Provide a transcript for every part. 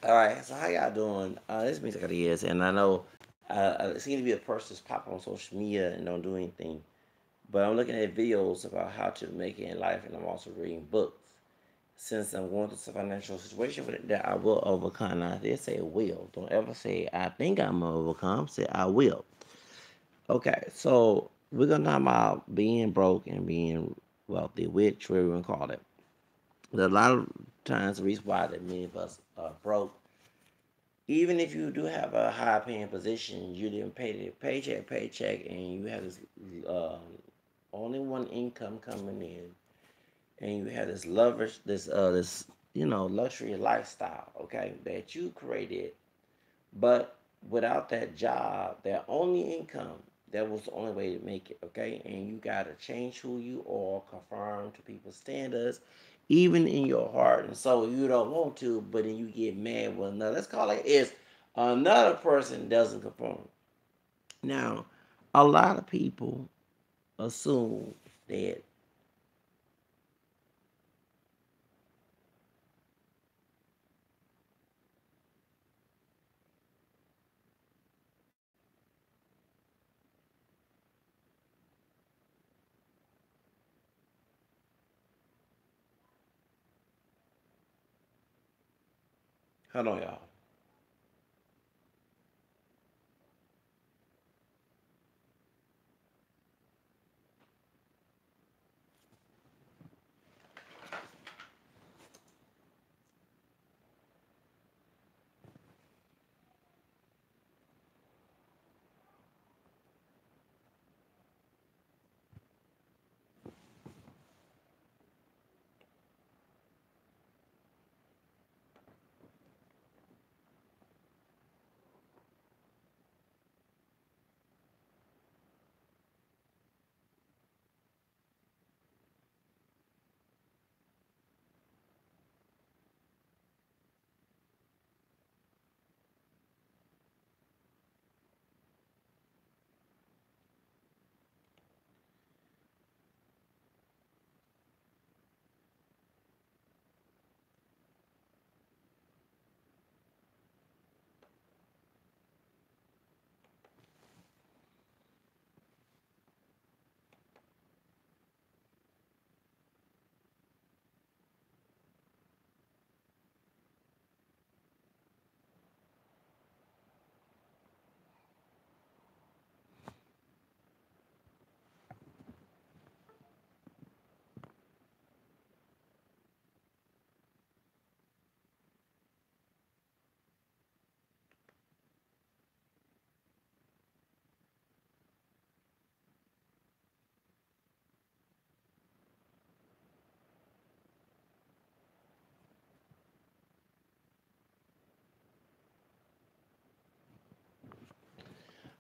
All right, so how y'all doing? This means I got years, and I know I seem to be a person that's pop on social media and don't do anything. But I'm looking at videos about how to make it in life, and I'm also reading books. Since I'm going through some financial situation with it, that I will overcome. Now, they say will. Don't ever say I think I'm gonna overcome. Say I will. Okay, so we're gonna talk about being broke and being wealthy, which we're gonna call it. There's a lot of times the reason why that many of us are broke, even if you do have a high paying position, you didn't pay the paycheck, and you have this um, only one income coming in, and you have this lovers, this luxury lifestyle, okay, that you created, but without that job, that only income, that was the only way to make it, okay, and you gotta change who you are, conform to people's standards, even in your heart and soul. You don't want to, but then you get mad with another. Let's call it is another person doesn't conform. Now, a lot of people assume that. Hold on, y'all.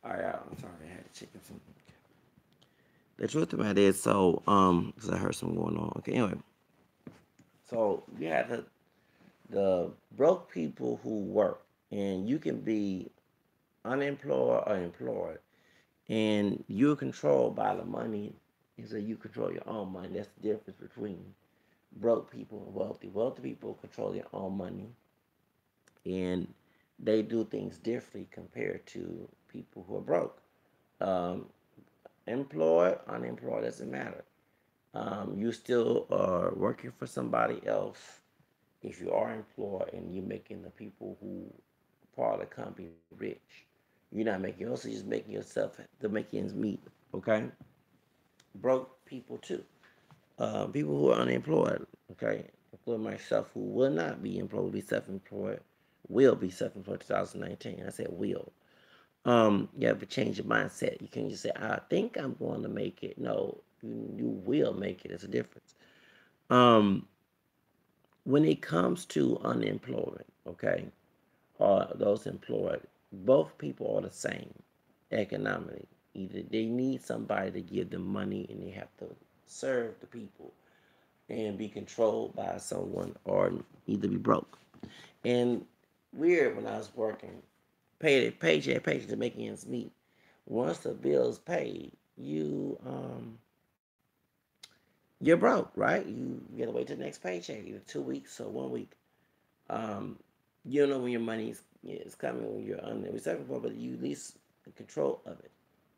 All right, y'all. I'm sorry, I had to check something. The truth of the matter is, so because I heard something going on. Okay, anyway, so you have the broke people who work, and you can be unemployed or employed, and you're controlled by the money, and so you control your own money. That's the difference between broke people and wealthy. Wealthy people control their own money, and they do things differently compared to people who are broke. Um, Employed, unemployed, doesn't matter. You still are working for somebody else. If you are employed and you're making the people who part of the company rich, you're not making, you're also just making yourself to make ends meet. Okay, broke people too. People who are unemployed. Okay, including myself, who will not be employed, will be self-employed, will be self-employed 2019. I said will. You have to change your mindset. You can't just say, I think I'm going to make it. No, you will make it. It's a difference. Um, when it comes to unemployment, okay, or those employed, both people are the same economically. Either they need somebody to give them money and they have to serve the people and be controlled by someone, or either be broke. And weird, when I was working, paid paycheck to make ends meet. Once the bill's paid, you're broke, right? You gotta wait till the next paycheck, either 2 weeks or 1 week. Um, You don't know when your money is coming when you're self-employed, but you at least in control of it.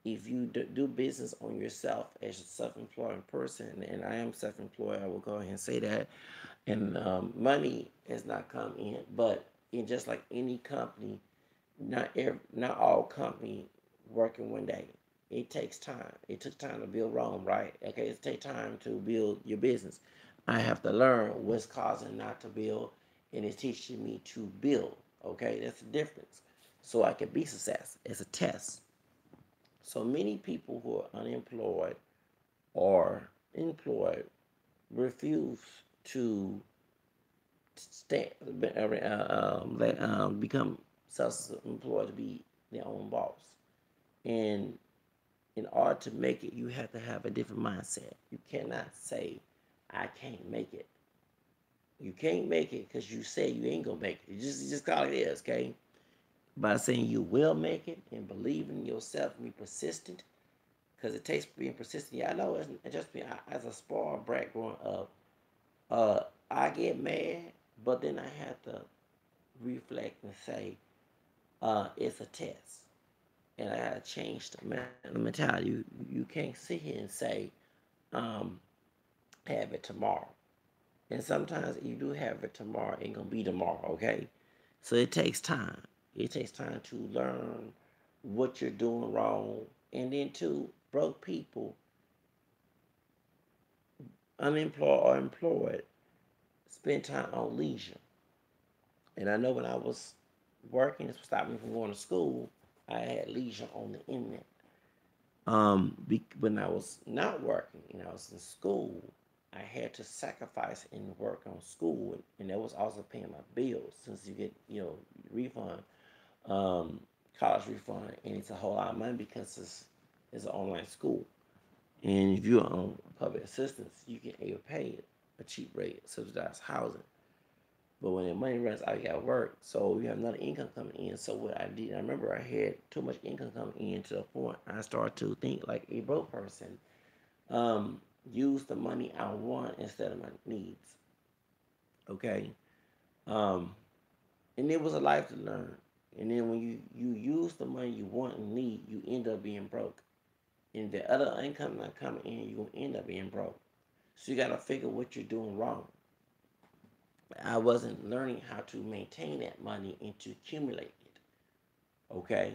If you do business on yourself as a self-employed person, and I am self-employed, I will go ahead and say that, and money has not come in, but in just like any company, not all company work in one day. It takes time. It took time to build Rome, right? Okay, it takes time to build your business. I have to learn what's causing not to build, and it's teaching me to build. Okay, that's the difference. So I can be success. It's a test. So many people who are unemployed or employed refuse to stay, become self-employed to be their own boss. And in order to make it, you have to have a different mindset. You cannot say, "I can't make it." You can't make it because you say you ain't gonna make it. You just call it is, okay? By saying you will make it and believe in yourself and be persistent, because it takes being persistent. Yeah, I know it's just me. As a spoiled brat growing up, I get mad, but then I have to reflect and say, it's a test. And I gotta change the mentality. You can't sit here and say, um, have it tomorrow. And sometimes you do have it tomorrow, it ain't gonna be tomorrow, okay? So it takes time. It takes time to learn what you're doing wrong. And then too, broke people, unemployed or employed, spend time on leisure. And I know when I was working, this stopped me from going to school, I had leisure on the internet. When I was not working and I was in school, I had to sacrifice and work on school, and that was also paying my bills since you get refund, um, college refund, and it's a whole lot of money because it's an online school, and if you're on public assistance, you can able pay a cheap rate, subsidized housing. But when the money runs out, you got to work. So you have another income coming in. So what I did, I remember I had too much income coming in to the point I started to think like a broke person. Use the money I want instead of my needs. Okay. Um, and it was a life to learn. And then when you use the money you want and need, you end up being broke. And the other income not coming in, you're gonna end up being broke. So you gotta figure what you're doing wrong. I wasn't learning how to maintain that money and to accumulate it. Okay,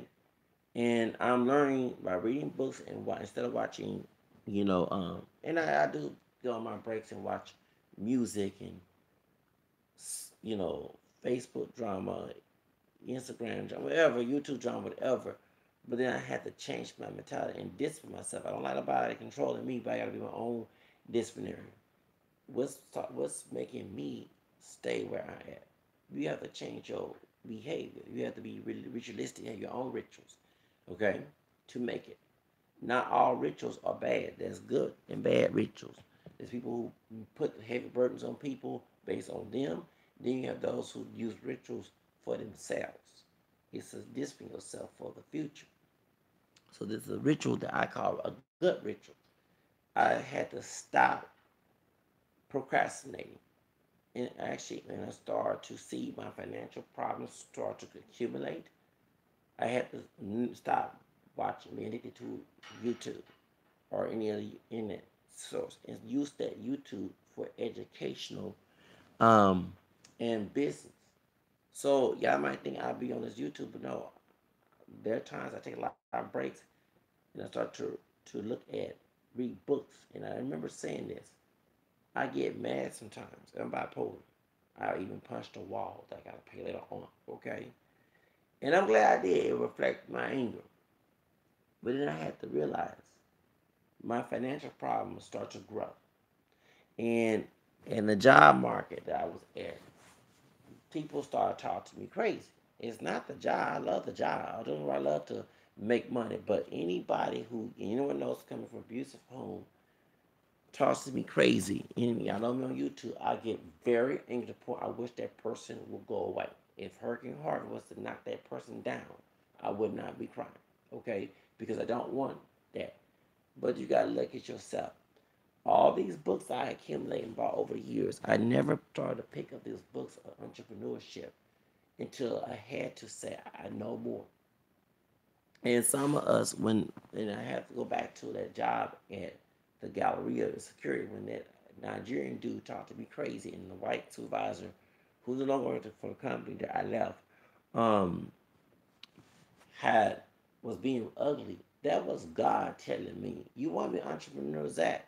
and I'm learning by reading books and instead of watching, and I do go on my breaks and watch music and you know Facebook drama, Instagram drama, whatever, YouTube drama, whatever. But then I had to change my mentality and discipline myself. I don't like nobody controlling me, but I got to be my own disciplinary. What's making me stay where I am? You have to change your behavior. You have to be really ritualistic, have your own rituals, okay, to make it. Not all rituals are bad. There's good and bad rituals. There's people who put heavy burdens on people based on them. Then you have those who use rituals for themselves. It's a discipline yourself for the future. So there's a ritual that I call a good ritual. I had to stop procrastinating. And actually, when I started to see my financial problems start to accumulate, I had to stop watching, being addicted to YouTube or any other internet source, and use that YouTube for educational um, and business. So y'all might think I'll be on this YouTube, but no, there are times I take a lot of breaks and I start to look at read books. And I remember saying this. I get mad sometimes. I'm bipolar. I even punched a wall that I gotta pay later on. Okay, and I'm glad I did. It reflected my anger. But then I had to realize my financial problems start to grow. And in the job market that I was at, people started talking to me crazy. It's not the job. I love the job. I love to make money. But anybody who anyone knows coming from abusive home talks to me crazy. And y'all know me on YouTube. I get very angry to the point I wish that person would go away. If Hurricane Harvey was to knock that person down, I would not be crying. Okay? Because I don't want that. But you gotta look at yourself. All these books I accumulated and bought over the years, I never started to pick up these books of entrepreneurship until I had to say I know more. And some of us, and I have to go back to that job at the Galleria Security when that Nigerian dude talked to me crazy, and the white supervisor, who's no longer working for the company that I left, um, had was being ugly. That was God telling me, "You want to be an entrepreneur, Zach?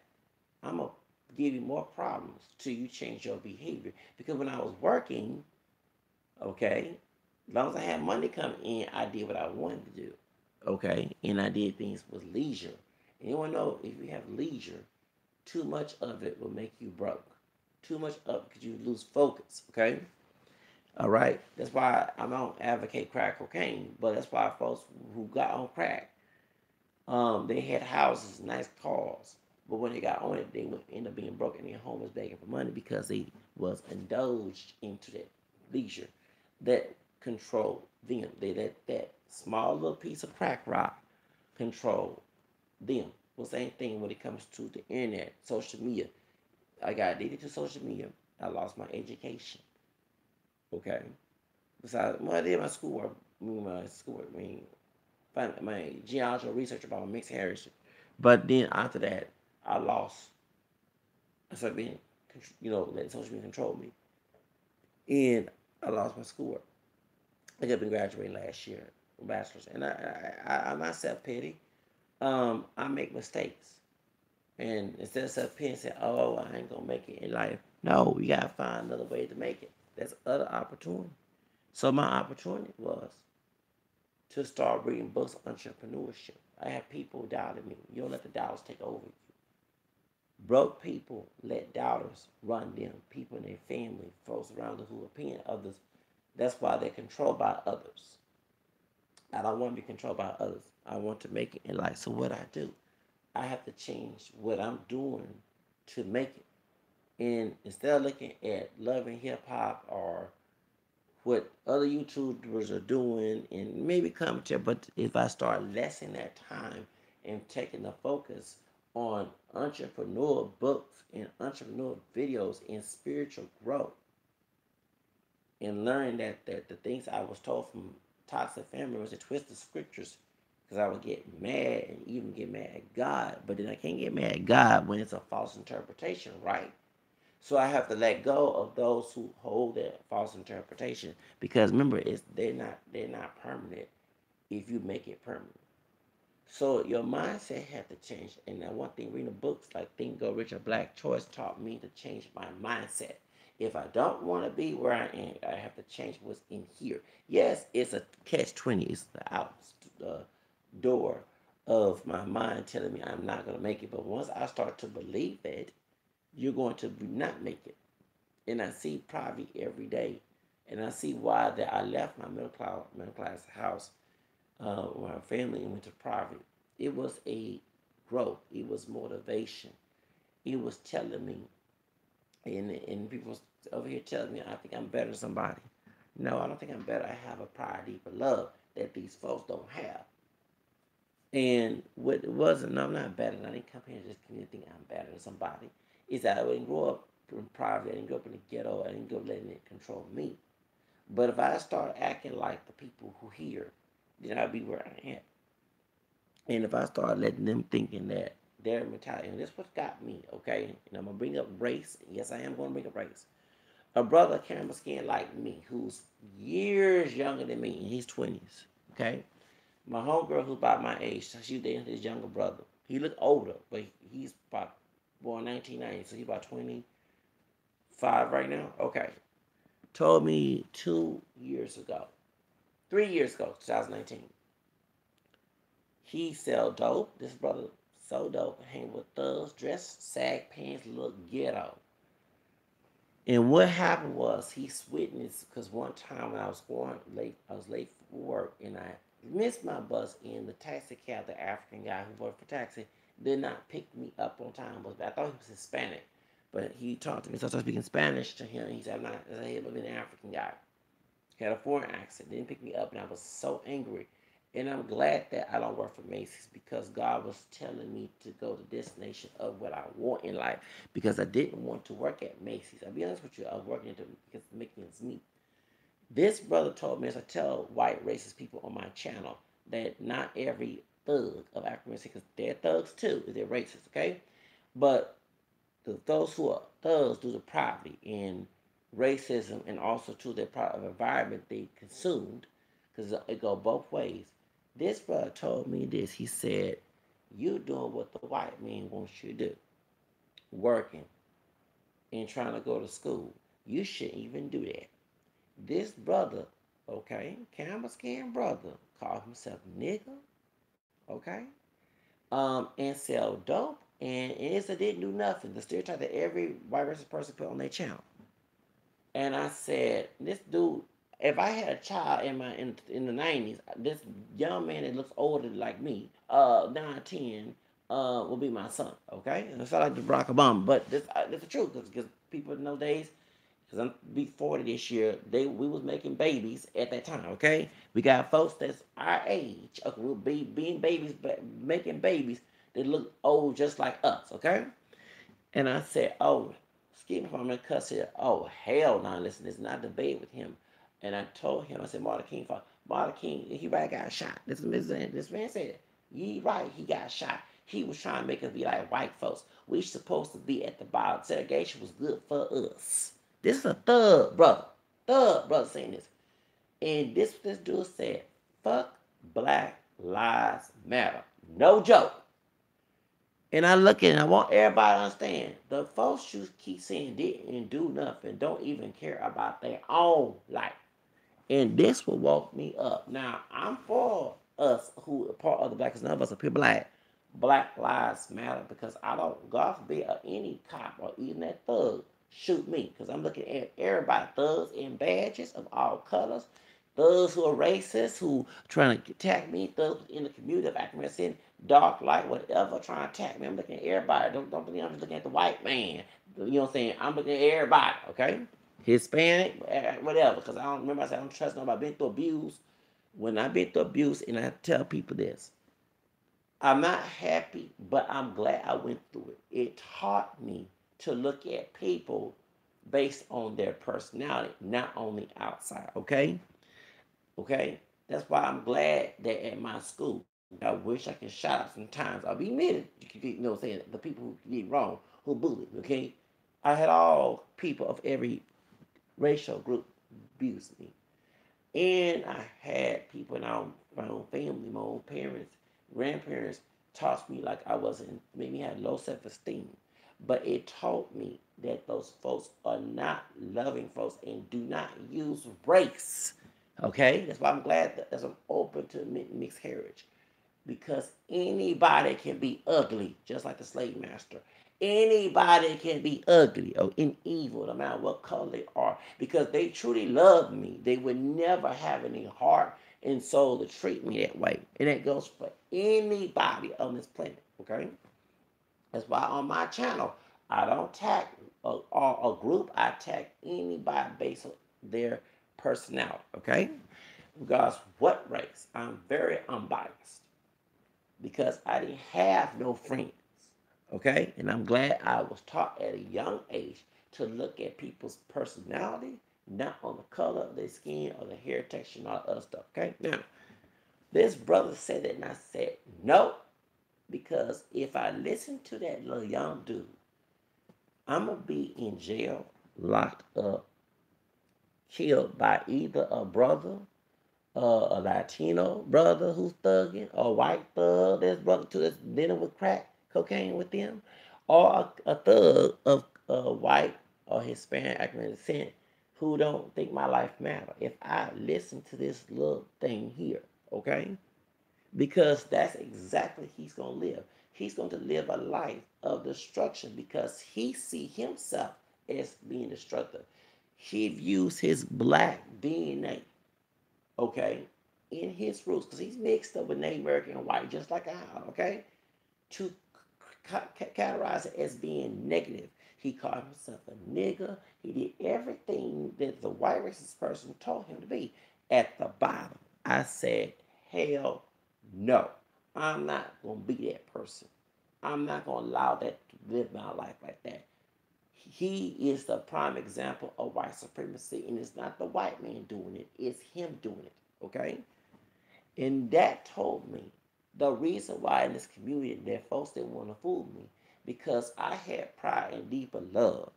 I'm gonna give you more problems till you change your behavior." Because when I was working, okay, as long as I had money coming in, I did what I wanted to do. Okay, and I did things with leisure. And you want to know, if you have leisure, too much of it will make you broke. Too much of it because you lose focus. Okay, all right. That's why I don't advocate crack cocaine, but that's why folks who got on crack, they had houses, nice cars, but when they got on it, they would end up being broke and they're homeless begging for money because they was indulged into that leisure that controlled them. They let that small little piece of crack rock control them. Well, same thing when it comes to the internet, social media. I got addicted to social media. I lost my education. Okay. Besides, well, I did my schoolwork. My geological research about mixed heritage. But then after that, I lost. I started being, letting social media control me, and I lost my schoolwork. I just been graduating last year, bachelor's, and I'm not self pity. I make mistakes, and instead of self pity, say, "Oh, I ain't gonna make it in life." No, you gotta find another way to make it. That's other opportunity. So my opportunity was to start reading books on entrepreneurship. I have people doubting me. You don't let the doubters take over you. Broke people let doubters run them. People in their family, folks around them who opinion others. That's why they're controlled by others. I don't want to be controlled by others. I want to make it in life. So what I do, I have to change what I'm doing to make it. And instead of looking at loving hip hop or what other YouTubers are doing and maybe commentary, but if I start lessening that time and taking the focus on entrepreneur books and entrepreneur videos and spiritual growth and learning that the things I was told from toxic family was a twist of scriptures because I would get mad and even get mad at God, but then I can't get mad at God when it's a false interpretation, right? So I have to let go of those who hold that false interpretation because remember, they're not permanent if you make it permanent. So your mindset had to change. And that one thing, reading books like Think Go Rich or Black Choice taught me to change my mindset. If I don't want to be where I am, I have to change what's in here. Yes, it's a catch-20. It's the door of my mind telling me I'm not going to make it. But once I start to believe it, you're going to not make it. And I see poverty every day. And I see why that I left my middle class house with my family and went to private. It was a growth. It was motivation. It was telling me, and people over here telling me I think I'm better than somebody. No, I don't think I'm better. I have a pride, deeper love that these folks don't have. And what it wasn't, no, I'm not better. I didn't come here and just think I'm better than somebody. Is that I didn't grow up in poverty. I didn't grow up in the ghetto. I didn't grow up letting it control me. But if I start acting like the people who here, then I'll be where I am. And if I start letting them thinking that their mentality, and this what got me, okay? And I'm gonna bring up race. Yes, I am gonna bring up race. A brother caramel skin like me, who's years younger than me, in his 20s, okay? My homegirl who's about my age, she dating his younger brother. He look older, but he's about born 1990, so he's about 25 right now. Okay. Told me 2 years ago, 3 years ago, 2019, he sell dope. This brother so dope, hang with thugs, dress sag pants, look ghetto. And what happened was he witnessed because one time when I was going late, I was late for work and I missed my bus. And the taxi cab, the African guy who worked for taxi, did not pick me up on time. But I thought he was Hispanic, but he talked to me, so I started speaking Spanish to him. He said, "I'm not." I said, "I'm an African guy." He had a foreign accent. Didn't pick me up, and I was so angry. And I'm glad that I don't work for Macy's because God was telling me to go to the destination of what I want in life because I didn't want to work at Macy's. I'll be honest with you, I was working at because making ends meet. This brother told me, as I tell white racist people on my channel, that not every thug of African American, because they're thugs too, they're racist, okay? But those who are thugs due to poverty and racism, and also to their environment they consumed, because it go both ways. This brother told me this. He said, "You doing what the white man wants you to do, working and trying to go to school. You shouldn't even do that." This brother, okay, camera scan brother, called himself nigga, okay, and sell dope, and it didn't do nothing. The stereotype that every white racist person put on their channel. And I said, this dude, if I had a child in the 90s, this young man that looks older like me, 9, 10, will be my son, okay? And it's not like the Barack Obama, but this is the truth, because people in those days, because I'm be 40 this year, we was making babies at that time, okay? We got folks that's our age, okay, we'll be being babies, but making babies that look old just like us, okay? And I said, oh, excuse me if I'm going to cuss here. Oh, hell no, listen, it's not a debate with him. And I told him, I said, Martin King, he right got shot. This man said, he right, he got shot. He was trying to make us be like white folks. We supposed to be at the bottom. Segregation was good for us. This is a thug brother saying this. And this dude said, fuck Black Lives Matter. No joke. And I look at it, and I want everybody to understand, the folks you keep saying didn't do nothing, don't even care about their own life. And this will woke me up. Now, I'm for us who are part of the black, because none of us are pure black. Black Lives Matter, because I don't, God forbid, any cop or even that thug shoot me, because I'm looking at everybody, thugs in badges of all colors, thugs who are racist, who trying to attack me, thugs in the community of African American, dark light, whatever, trying to attack me. I'm looking at everybody. Don't believe I'm just looking at the white man. You know what I'm saying? I'm looking at everybody, okay? Hispanic, whatever, because I don't remember, I said I don't trust nobody. I've been through abuse. When I've been through abuse, and I tell people this, I'm not happy, but I'm glad I went through it. It taught me to look at people based on their personality, not on the outside, okay? Okay? That's why I'm glad that at my school, I wish I could shout out sometimes. I'll be admitted, you know what I'm saying, the people who did wrong, who bullied, okay? I had all people of every racial group abuse me. And I had people in my own family, my own parents, grandparents, taught me like I wasn't, made me have low self-esteem. But it taught me that those folks are not loving folks and do not use race. Okay? That's why I'm glad that I'm open to mixed heritage. Because anybody can be ugly, just like the slave master. Anybody can be ugly or in evil, no matter what color they are, because they truly love me. They would never have any heart and soul to treat me that way. And that goes for anybody on this planet, okay? That's why on my channel, I don't tag a group, I tag anybody based on their personality, okay? Regardless what race, I'm very unbiased because I didn't have no friends. Okay? And I'm glad I was taught at a young age to look at people's personality, not on the color of their skin or the hair texture and all that other stuff. Okay? Now, this brother said that, and I said, no, because if I listen to that little young dude, I'm going to be in jail, locked up, killed by either a brother, a Latino brother who's thugging, or a white thug that's brother to that's dealing with crack cocaine with them, or a thug of white or Hispanic African descent who don't think my life matter. If I listen to this little thing here, okay, because that's exactly he's gonna live. He's going to live a life of destruction because he see himself as being destructive. He views his black DNA, okay, in his roots, because he's mixed up with Native American and white, just like I am, okay, to categorize it as being negative. He called himself a nigger. He did everything that the white racist person told him to be. At the bottom, I said, hell no. I'm not going to be that person. I'm not going to allow that to live my life like that. He is the prime example of white supremacy, and it's not the white man doing it, it's him doing it, okay? And that told me the reason why in this community that folks didn't want to fool me, because I had pride and deeper love.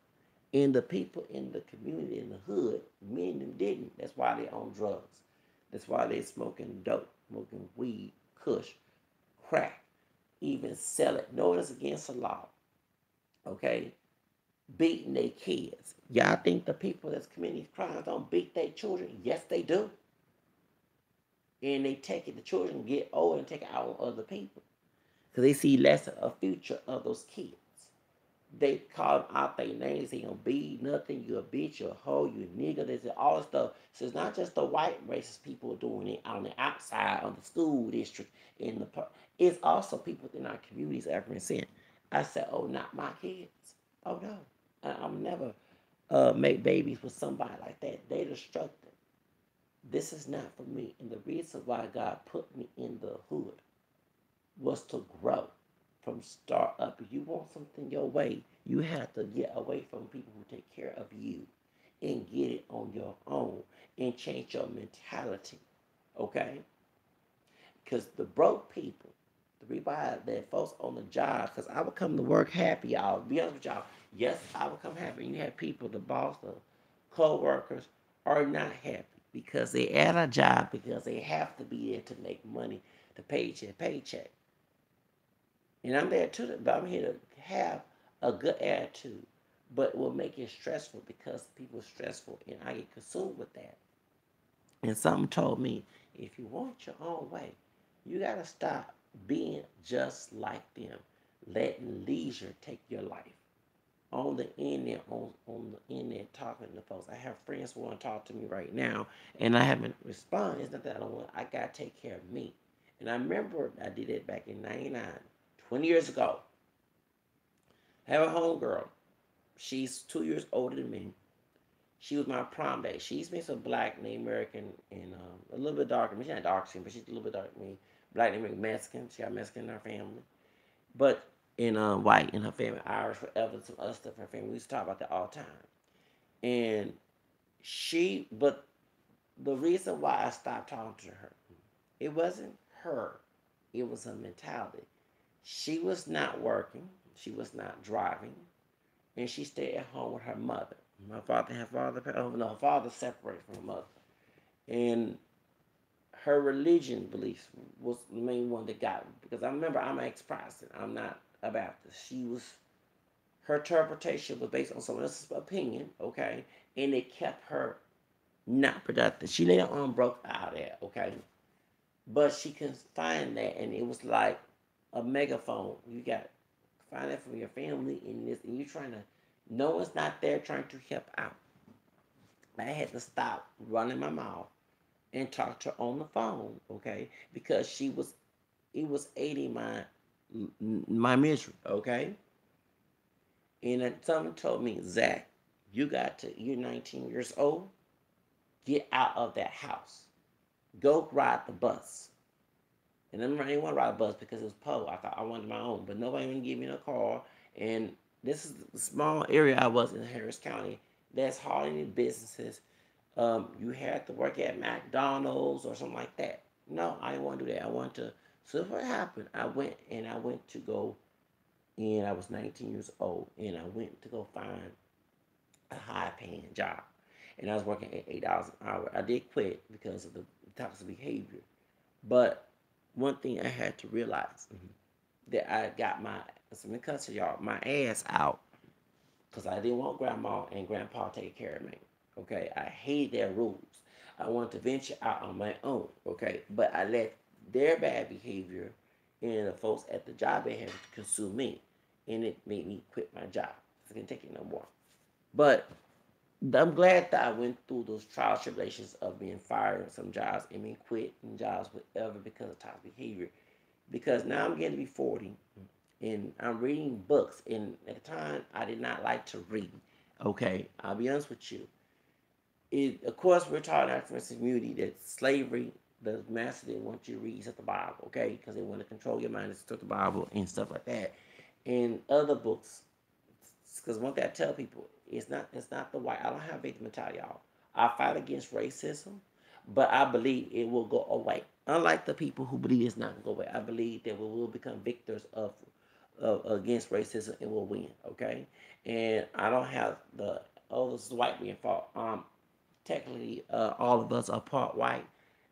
And the people in the community, in the hood, many of them didn't. That's why they own drugs. That's why they smoking dope, smoking weed, kush, crack, even sell it. No, it's against the law. Okay? Beating their kids. Y'all think the people that's committing these crimes don't beat their children? Yes, they do. And they take it, the children get old and take it out on other people. Because they see less of a future of those kids. They call them out their names. They don't be nothing. You a bitch, you a hoe, you a nigga. They say all this stuff. So it's not just the white racist people doing it on the outside of the school district in the park. It's also people in our communities ever sin. I said, oh, not my kids. Oh no, I'll never make babies with somebody like that. They destructive. This is not for me. And the reason why God put me in the hood was to grow from start up. If you want something your way, you have to get away from people who take care of you and get it on your own and change your mentality. Okay? Because the broke people, the reason why that folks on the job, because I would come to work happy, y'all. Be honest with y'all. Yes, I would come happy. You have people, the boss, the co-workers are not happy because they at a job because they have to be there to make money to pay your paycheck. And I'm there too, but I'm here to have a good attitude. But it will make it stressful because people are stressful and I get consumed with that. And something told me, if you want your own way, you gotta stop being just like them. Letting leisure take your life. On the internet, on the internet talking to folks. I have friends who want to talk to me right now and I haven't responded. It's not that I don't want, I gotta take care of me. And I remember I did it back in 99, 20 years ago. I have a homegirl. She's 2 years older than me. She was my prom date. She's mixed with black, Native American, and a little bit darker. She's not dark skin, but she's a little bit darker than me. Black, Native American, Mexican. She got Mexican in her family. But in white in her family, Irish, whatever, some other stuff in her family. We used to talk about that all the time. And but the reason why I stopped talking to her, it wasn't her. It was her mentality. She was not working. She was not driving. And she stayed at home with her mother. My father had her father separated from her mother. And her religion beliefs was the main one that got me. Because I remember I'm an ex-Protestant. I'm not a Baptist. Her interpretation was based on someone else's opinion, okay? And it kept her not productive. She later on broke out of that, okay? But she can find that, and it was like a megaphone. You got to find that from your family, and you're trying to, no one's not there trying to help out. I had to stop running my mouth and talk to her on the phone, okay? Because it was aiding my misery, okay? And then someone told me, Zach, you're 19 years old, get out of that house. Go ride the bus. And I didn't want to ride a bus because it was Poe. I thought I wanted my own, but nobody even gave me a car. And this is the small area I was in Harris County. There's hardly any businesses. You had to work at McDonald's or something like that. No, I didn't want to do that. I wanted to. So what happened? I went to go, and I was 19 years old, and I went to go find a high-paying job, and I was working at $8 an hour. I did quit because of the toxic behavior, but one thing I had to realize that I got some cuss y'all, my ass out because I didn't want grandma and grandpa taking care of me. Okay, I hate their rules. I wanted to venture out on my own. Okay, but I let their bad behavior and the folks at the job they had consume me, and it made me quit my job. I couldn't take it no more. But I'm glad that I went through those trial tribulations of being fired in some jobs and being quit in jobs, whatever, because of toxic behavior. Because now I'm getting to be 40 and I'm reading books. And at the time, I did not like to read. Okay, I'll be honest with you. Of course, we're talking about from community that slavery, the master didn't want you to read the Bible, okay? Because they want to control your mind and stuff the Bible and stuff like that. And other books Because one thing I tell people, it's not the white. I don't have victim mentality, y'all. I fight against racism, but I believe it will go away. Unlike the people who believe it's not going to go away, I believe that we will become victors of against racism and will win. Okay, and I don't have the this is white being fault. Technically, all of us are part white,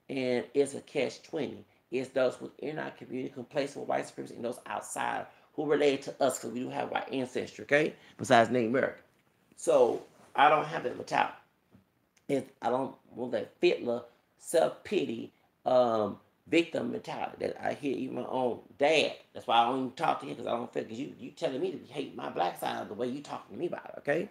and it's a catch-20. It's those within our community complacent with white supremacy and those outside who relate to us because we do have white ancestry, okay? Besides Native American. So I don't have that mentality. I don't want that Fitler self-pity victim mentality that I hear even my own dad. That's why I don't even talk to him because I don't feel because you telling me to hate my black side the way you talking to me about it, okay?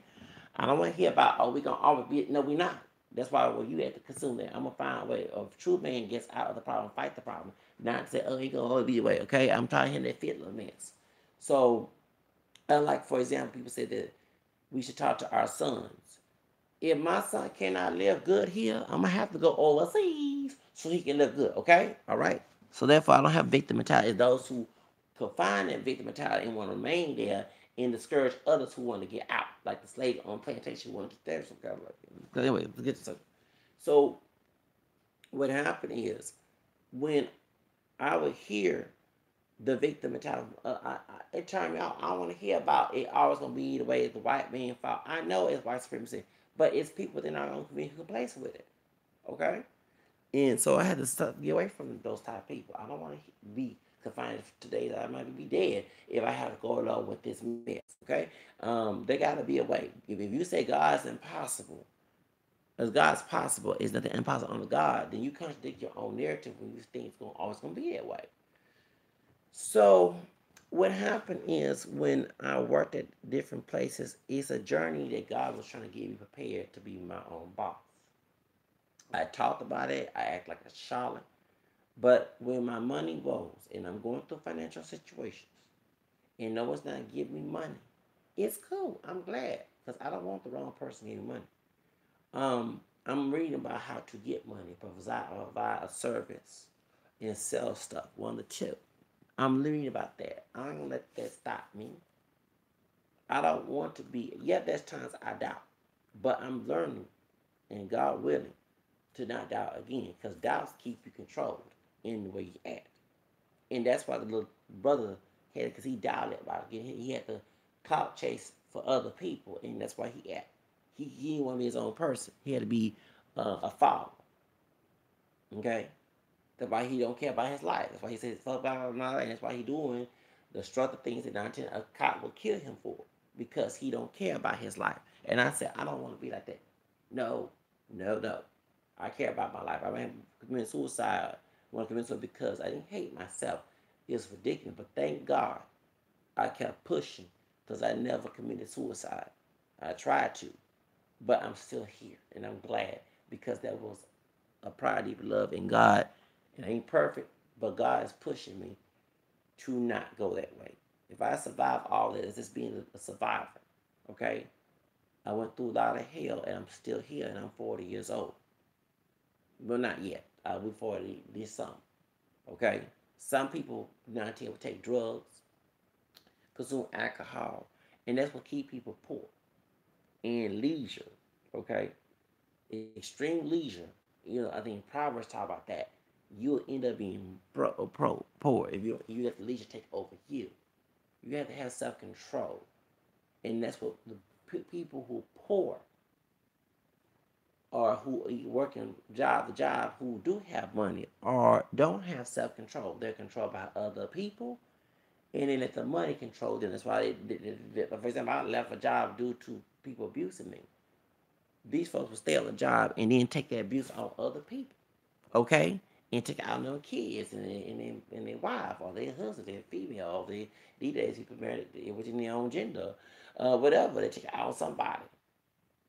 I don't want to hear about, oh, we going to always be, no, we not. That's why when you have to consume that, I'm going to find a way. Of true man gets out of the problem, fight the problem. Not say, oh, he going to always be away, okay? I'm trying to hear that fit little mess. So, unlike, for example, people say that we should talk to our sons. If my son cannot live good here, I'm going to have to go overseas so he can live good, okay? All right? So, therefore, I don't have victim mentality. It's those who confine that victim mentality and want to remain there and discourage others who want to get out, like the slave on plantation who want to get there. Some kind of like. Anyway, forget the subject. So, what happened is when I would hear the victim mentality, it turned me out. I don't want to hear about it always going to be the way the white man fought. I know it's white supremacy, but it's people within our own community who place with it. Okay? And so I had to get away from those type of people. I don't want to be confined today that I might be dead if I have to go along with this mess. Okay, there got to be a way. If you say God's impossible, as God's possible, is nothing impossible under God, then you contradict your own narrative when you think it's always going to be that way. So what happened is when I worked at different places, it's a journey that God was trying to get me prepared to be my own boss. I talked about it. I act like a Charlotte. But when my money goes and I'm going through financial situations and no one's not giving me money, it's cool. I'm glad because I don't want the wrong person getting money. I'm reading about how to get money, provide a service, and sell stuff. One to two. I'm reading about that. I ain't gonna let that stop me. I don't want to be. Yeah, there's times I doubt, but I'm learning, and God willing, to not doubt again, because doubts keep you controlled in the way you act. And that's why the little brother had it, because he doubted about it. He had to clout chase for other people, and that's why he act. He didn't want to be his own person. He had to be a follower. Okay? That's why he don't care about his life. That's why he says fuck about my life. And that's why he doing the destructive things that 19 a cop will kill him for. Because he don't care about his life. And I said, I don't want to be like that. No, no, no. I care about my life. I ran committed suicide. I want to commit suicide because I didn't hate myself. It's ridiculous. But thank God I kept pushing because I never committed suicide. I tried to. But I'm still here. And I'm glad because that was a priority of love in God. It ain't perfect, but God is pushing me to not go that way. If I survive all this, it's just being a survivor. Okay? I went through a lot of hell and I'm still here and I'm 40 years old. Well, not yet. I'll be 40 this summer. Okay? Some people 19 will take drugs, consume alcohol, and that's what keep people poor. And leisure. Okay? Extreme leisure. I think Proverbs talk about that. You'll end up being poor if you let the leisure take over you. You have to have self control, and that's what the people who poor or who working job to job who do have money or don't have self control. They're controlled by other people, and they let the money control them. That's why, for example, I left a job due to people abusing me. These folks will stay on the job and then take that abuse on other people. Okay? And take out on their kids and their wife or their husband, their female, or these days people married within their own gender, whatever. They take it out on somebody.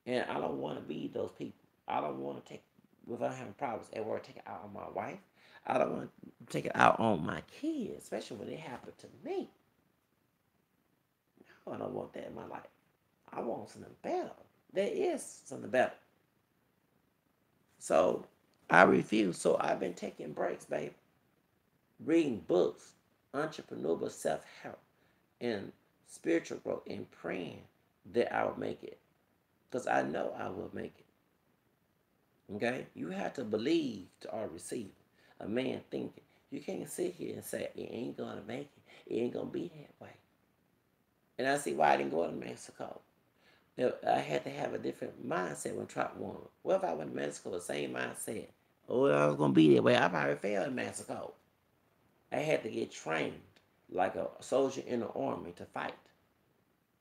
And I don't want to be those people. I don't want to take, without having problems at work, take it out on my wife. I don't want to take it out on my kids, especially when it happened to me. No, I don't want that in my life. I want something better. There is something better. So I refuse. So I've been taking breaks, babe. Reading books, entrepreneurial self-help, and spiritual growth, and praying that I will make it. Because I know I will make it. Okay? You have to believe to or receive. A man thinking. You can't sit here and say it ain't gonna make it. It ain't gonna be that way. And I see why I didn't go to Mexico. I had to have a different mindset when Trump won. What if I went to Mexico, the same mindset? Oh, I was gonna be that way. I probably failed in Mexico. I had to get trained like a soldier in the army to fight.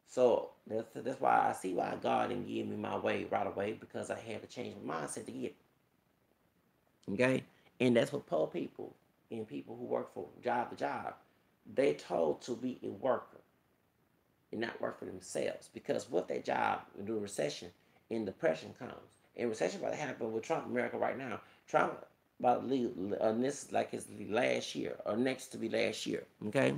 So that's why I see why God didn't give me my way right away, because I had to change my mindset to get it. Okay? And that's what poor people and people who work for job to job, they told to be a worker and not work for themselves. Because with that job, during recession and depression comes. And recession about to happen with Trump America right now. Trump about to leave, this is like his last year or next to be last year. Okay?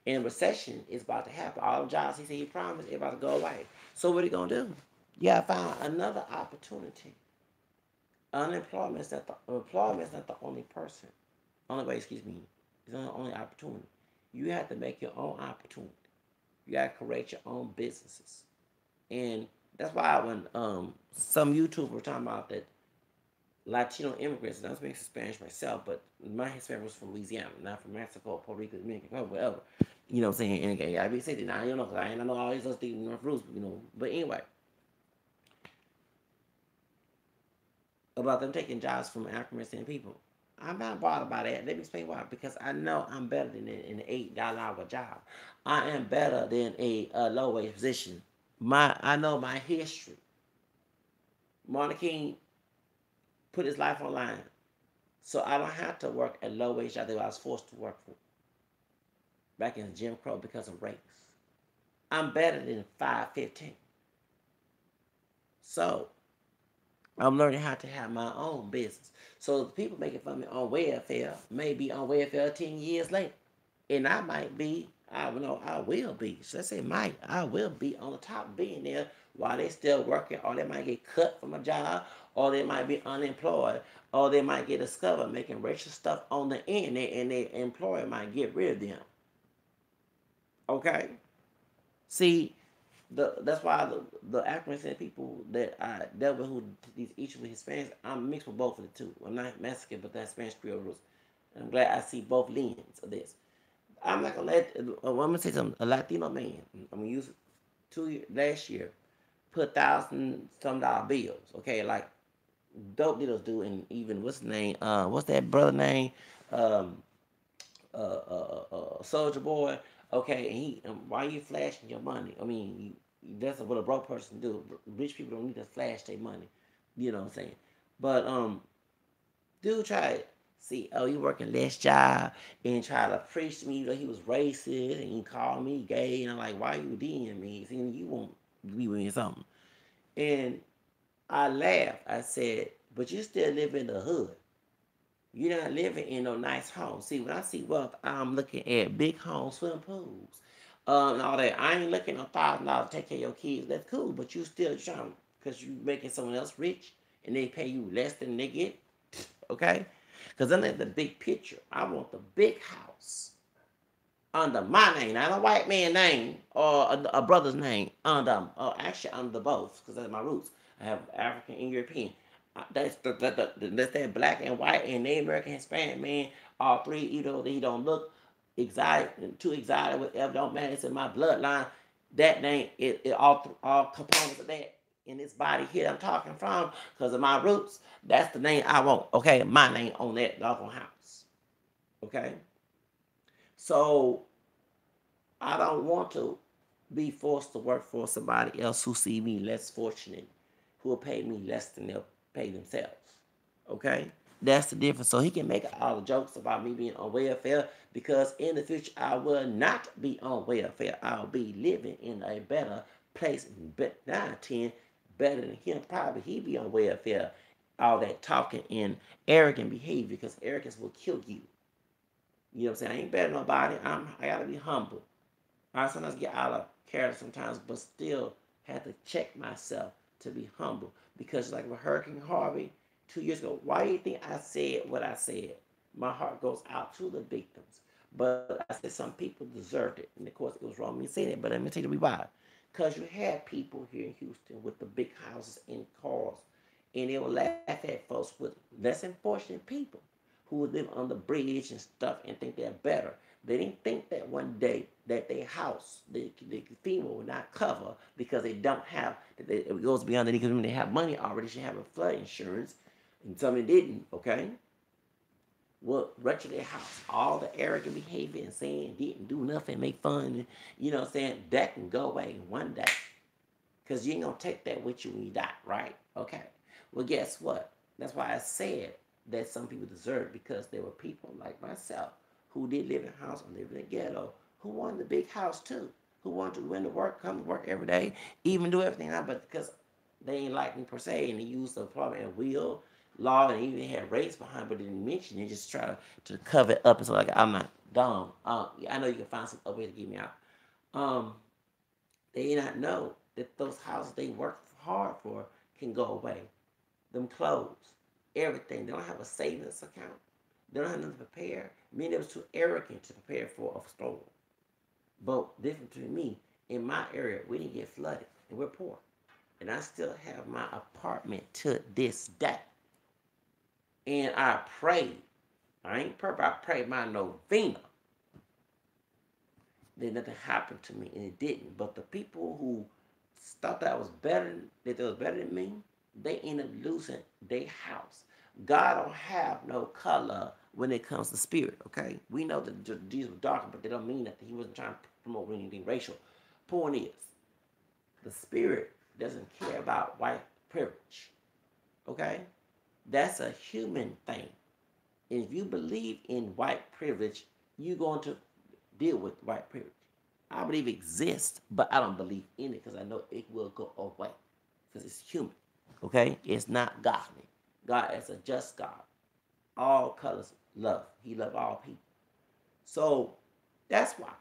And recession is about to happen. All the jobs he said he promised, it's about to go away. So what are you gonna do? You gotta find another opportunity. Unemployment is not the only person. Only way, excuse me, is not the only opportunity. You have to make your own opportunity. You gotta create your own businesses. And that's why when some YouTubers were talking about that Latino immigrants, and I was speaking Spanish myself, but my Hispanic was from Louisiana, not from Mexico, Puerto Rico, Dominican, whatever. You know what I'm saying? And again, I be saying now, you know, because I ain't know all these other things, North roots, you know. But anyway, about them taking jobs from African American people, I'm not bothered by that. Let me explain why. Because I know I'm better than an $8 hour job. I am better than a low wage position. I know my history. Martin King put his life on line. So I don't have to work at low wage job that I was forced to work for back in Jim Crow because of race. I'm better than 515. So I'm learning how to have my own business. So the people making fun of me on welfare may be on welfare 10 years later. And I might be, I know I will be. So let's say I will be on the top being there while they still working, or they might get cut from a job, or they might be unemployed, or they might get discovered making racial stuff on the internet and their employer might get rid of them. Okay? See, that's why the African people that I dealt with, who these each of the Hispanics, I'm mixed with both of the two. I'm not Mexican, but that's Spanish Creole roots. And I'm glad I see both leanings of this. I'm not gonna let. I'm gonna say something. A Latino man. I'm gonna use last year, put $1,000 some bills. Okay, like dope dealers do, and even what's the name? What's that brother name? Um, Soldier Boy. Okay, and why you flashing your money? I mean, that's what a broke person do. Rich people don't need to flash their money. You know what I'm saying? But dude tried see, oh, you working less job and try to preach to me that he was racist and he called me gay, and I'm like, why you DMing me? See, you won't be with me something. And I laughed. I said, but you still live in the hood. You're not living in no nice home. See, when I see wealth, I'm looking at big homes, swimming pools, and all that. I ain't looking at $1,000 to take care of your kids. That's cool, but you still trying because you making someone else rich and they pay you less than they get. Okay, because I'm at the big picture. I want the big house under my name, not a white man's name or a brother's name. Actually under both, because that's my roots. I have African and European. That's that black and white and Native American Hispanic man. All three, even though he don't look exotic, too exotic, whatever, don't matter. It's in my bloodline. That name, all components of that in this body here I'm talking from, because of my roots. That's the name I want. Okay, my name on that doggone house. Okay, so I don't want to be forced to work for somebody else who see me less fortunate, who will pay me less than they'll pay themselves. Okay? That's the difference. So he can make all the jokes about me being on welfare, because in the future I will not be on welfare. I'll be living in a better place, 9, 10, better than him. Probably he be on welfare. All that talking and arrogant behavior, because arrogance will kill you. You know what I'm saying? I ain't better than nobody. I gotta be humble. I sometimes get out of character sometimes, but still have to check myself to be humble. Because like with Hurricane Harvey 2 years ago, why do you think I said what I said? My heart goes out to the victims. But I said some people deserved it. And of course it was wrong me saying it, but let me tell you why. Because you had people here in Houston with the big houses and cars, and they will laugh at folks with less unfortunate people who would live on the bridge and stuff and think they're better. They didn't think that one day that their house, the FEMA will not cover because they don't have, it goes beyond that because when they have money already, they should have a flood insurance, and some didn't, okay? Will rupture their house. All the arrogant behavior and saying didn't do nothing, make fun, you know what I'm saying? That can go away one day. Because you ain't going to take that with you when you die, right? Okay. Well, guess what? That's why I said that some people deserve it, because there were people like myself who did live in a house and live in a ghetto who wanted a big house too, who wanted to win to work, come to work every day, even do everything else, but because they ain't like me per se, and they used the apartment and will law and even had race behind, but didn't mention it. Just try to cover it up. And so like I'm not dumb. I know you can find some other way to get me out. Um, they did not know that those houses they worked hard for can go away. Them clothes, everything. They don't have a savings account. They don't have nothing to prepare. Many of us too arrogant to prepare for a storm. But different to me, in my area, we didn't get flooded, and we're poor. And I still have my apartment to this day. And I prayed. I ain't perfect. I prayed my novena. Then nothing happened to me, and it didn't. But the people who thought that was better, that they was better than me, they ended up losing their house. God don't have no color when it comes to spirit. Okay, we know that Jesus was darker, but they don't mean that he wasn't trying to promote anything racial. Point is, the spirit doesn't care about white privilege. Okay, that's a human thing. And if you believe in white privilege, you're going to deal with white privilege. I believe it exists, but I don't believe in it because I know it will go away because it's human. Okay? It's not godly. God is a just God. All colors love. He loves all people. So that's why.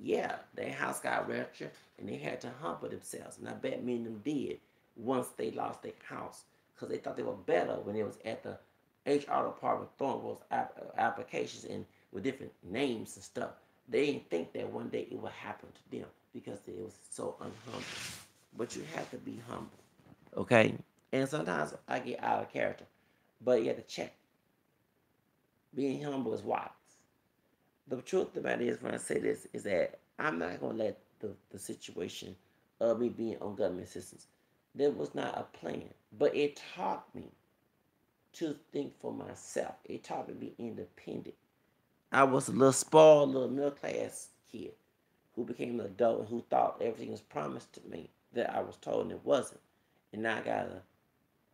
Yeah, their house got wretched and they had to humble themselves. And I bet many of them did once they lost their house because they thought they were better when it was at the HR department throwing those applications in with different names and stuff. They didn't think that one day it would happen to them because it was so unhumble. But you have to be humble, okay? And sometimes I get out of character, but you have to check. Being humble is wise. The truth of the matter is, when I say this, is that I'm not going to let the situation of me being on government assistance. There was not a plan, but it taught me to think for myself. It taught me to be independent. I was a little spoiled, little middle class kid who became an adult and who thought everything was promised to me that I was told and it wasn't. And now I gotta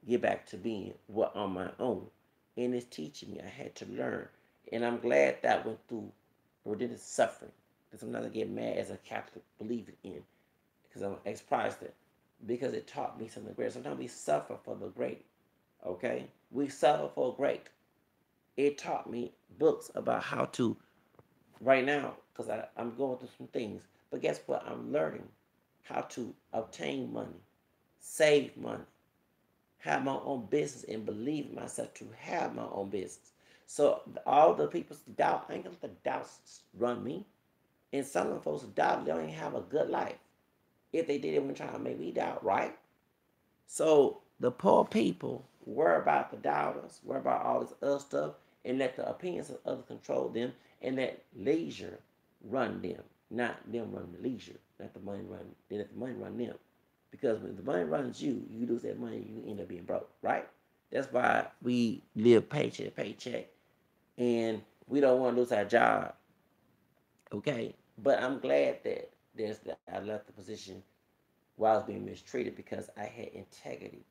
get back to being what on my own. And it's teaching me. I had to learn. And I'm glad that I went through religious suffering. Because sometimes I get mad as a Catholic believer in. Because I'm ex-Protestant. Because it taught me something great. Sometimes we suffer for the great. Okay? We suffer for great. It taught me books about how to, right now, because I'm going through some things. But guess what? I'm learning how to obtain money, save money, have my own business, and believe in myself to have my own business. So all the people's doubt, I ain't gonna let the doubts run me. And some of the folks doubt they don't even have a good life. If they did it when trying to make me doubt, right? So the poor people worry about the doubters, worry about all this other stuff, and let the opinions of others control them, and let leisure run them, not them run the leisure. Let the money run. They let the money run them, because when the money runs you, you lose that money, you end up being broke, right? That's why we live paycheck to paycheck, and we don't want to lose our job. Okay, but I'm glad that I left the position while I was being mistreated because I had integrity.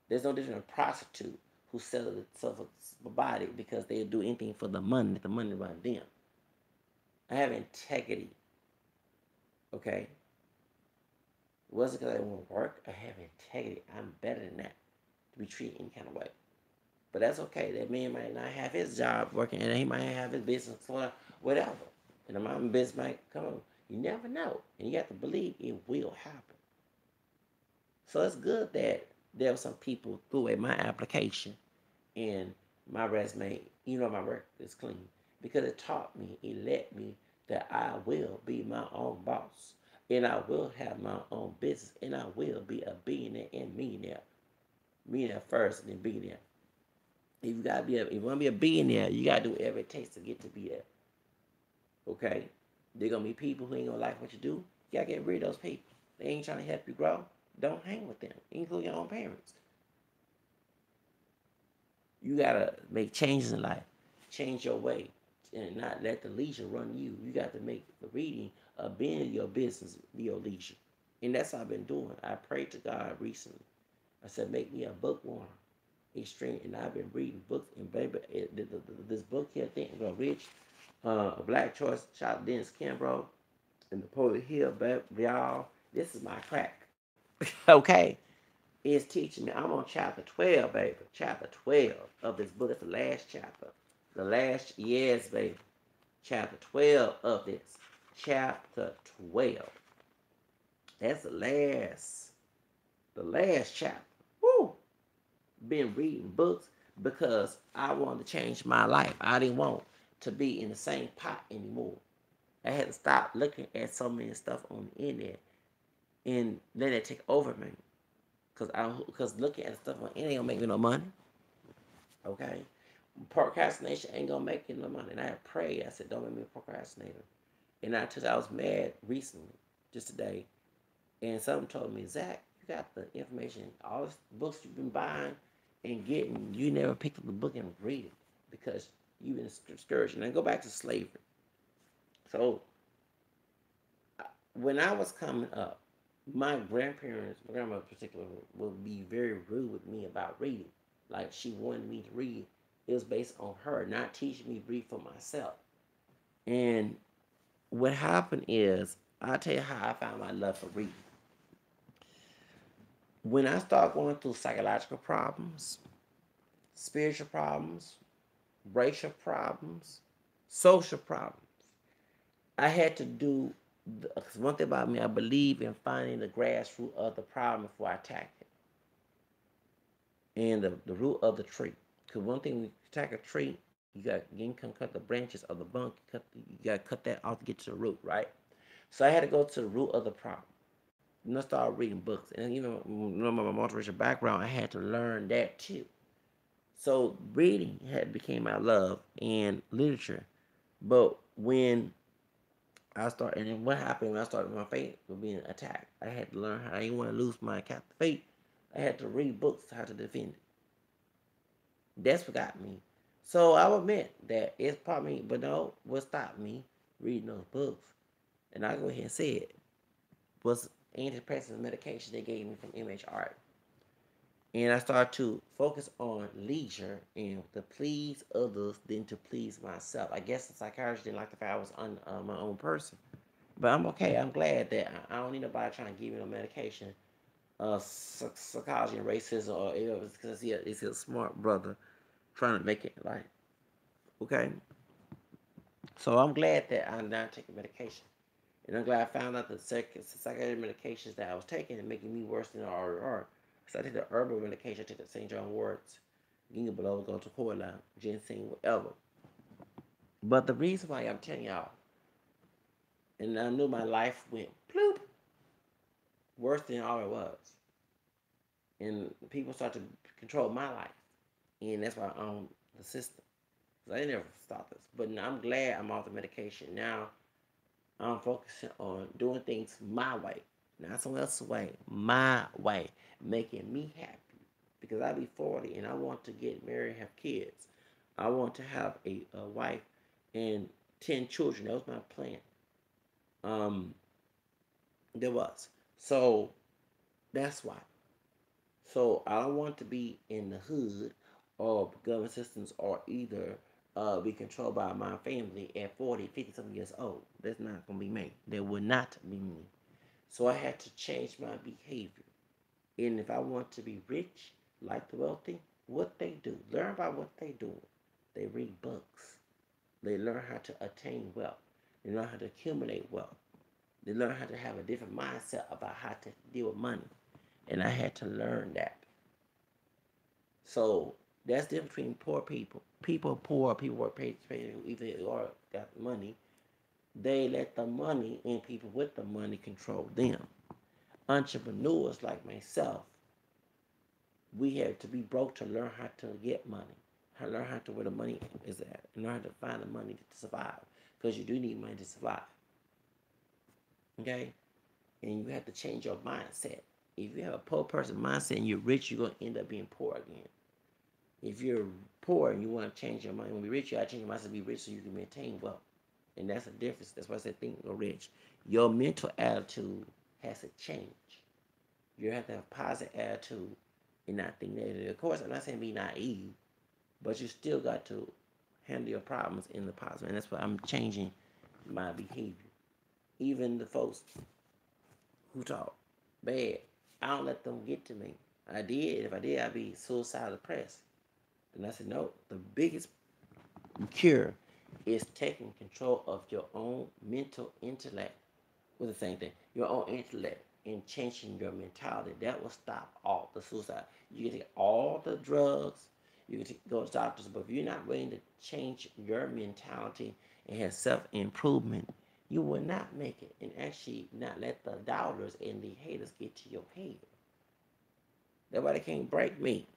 There's no different than a prostitute who sells a body because they do anything for the money. The money run them. I have integrity. Okay? It wasn't because I didn't want to work. I have integrity. I'm better than that to be treated any kind of way. But that's okay. That man might not have his job working, and he might have his business or whatever. And the mom business might come on. You never know. And you have to believe it will happen. So it's good that there were some people threw away my application and my resume, my work is clean. Because it taught me, it let me that I will be my own boss. And I will have my own business, and I will be a billionaire and millionaire. Millionaire first, and then billionaire. If you want to be a billionaire, you gotta do whatever it takes to get to be there. Okay? There gonna be people who ain't gonna like what you do. You gotta get rid of those people. They ain't trying to help you grow. Don't hang with them, including your own parents. You gotta make changes in life, change your way, and not let the leisure run you. You got to make the reading being your business be your leisure, and that's what I've been doing. I prayed to God recently. I said, make me a bookworm, extreme, and I've been reading books. And baby, this book here, Think Grow Rich, a Black Choice, shot Dennis Kimbrough, and Napoleon Hill, y'all. This is my crack. Okay, it's teaching me. I'm on chapter 12, baby. Chapter 12 of this book. It's the last chapter. The last, yes, baby. Chapter 12 of this. Chapter 12. That's the last chapter. Woo! Been reading books because I wanted to change my life. I didn't want to be in the same pot anymore. I had to stop looking at so many stuff on the internet and let it take over me. Cause looking at stuff on the internet ain't gonna make me no money. Okay? Procrastination ain't gonna make you no money. And I prayed. I said, don't make me a procrastinator. And I was mad recently, just today, and someone told me, Zach, you got the information, all the books you've been buying and getting, you never picked up the book and read it because you've been discouraged. And I go back to slavery. So when I was coming up, my grandparents, my grandmother in particular, would be very rude with me about reading. Like she wanted me to read. It was based on her, not teaching me to read for myself. And what happened is, I'll tell you how I found my love for reading. When I started going through psychological problems, spiritual problems, racial problems, social problems, I had to do, because one thing about me, I believe in finding the grassroots of the problem before I attack it. And the root of the tree. Because one thing, when you attack a tree, you can cut the branches of the bunk, you got to cut that off to get to the root, right? So I had to go to the root of the problem. And I started reading books. And my multiracial background, I had to learn that too. So reading had became my love and literature. But when I started, and then what happened when I started my faith was being attacked, I had to learn how I didn't want to lose my Catholic faith. I had to read books how to defend it. That's what got me. So I'll admit that it's probably, but no, what stopped me reading those books, and I'll go ahead and say it, was antidepressant medication they gave me from MHR. And I started to focus on leisure and to please others than to please myself. I guess the psychiatrist didn't like the fact I was my own person. But I'm okay. I'm glad that I don't need nobody trying to give me no medication, psychology and racism, or because he's a smart brother trying to make it like, okay. So I'm glad that I'm not taking medication. And I'm glad I found out the psychiatric medications that I was taking and making me worse than I already are. So I take the herbal medication, I take the St. John Wart's, ginkgo biloba, go to Cordyline, ginseng, whatever. But the reason why I'm telling y'all, and I knew my life went bloop, worse than all it was. And people start to control my life. And that's why I own the system. Because I never stopped this. But I'm glad I'm off the medication. Now I'm focusing on doing things my way, not someone else's way, my way, making me happy. Because I'll be 40 and I want to get married and have kids. I want to have a wife and 10 children. That was my plan. Um, there was. So that's why. So I don't want to be in the hood or government systems or either be controlled by my family at 40, 50 something years old. That's not going to be me. That would not be me. So I had to change my behavior. And if I want to be rich, like the wealthy, what they do, learn about what they do. They read books. They learn how to attain wealth. They learn how to accumulate wealth. They learn how to have a different mindset about how to deal with money. And I had to learn that. So that's the difference between poor people. People are poor, people are paid who either or got money, They let the money and people with the money control them. Entrepreneurs like myself, we have to be broke to learn how to get money, learn how to where the money is at, and learn how to find the money to survive. Because you do need money to survive. Okay? And you have to change your mindset. If you have a poor person mindset and you're rich, you're going to end up being poor again. If you're poor and you want to change your mind, when you're rich, you got to change your mindset to be rich so you can maintain wealth. And that's the difference. That's why I said think or rich. Your mental attitude has to change. You have to have a positive attitude and not think negative. Of course, I'm not saying be naive, but you still got to handle your problems in the positive. And that's why I'm changing my behavior. Even the folks who talk bad, I don't let them get to me. I did. If I did, I'd be suicidal depressed. And I said, no, the biggest cure is taking control of your own mental intellect. With the same thing, your own intellect and changing your mentality. That will stop all the suicide. You can take all the drugs, you can go to doctors, but if you're not willing to change your mentality and have self-improvement, you will not make it, and actually not let the doubters and the haters get to your head. Nobody can break me.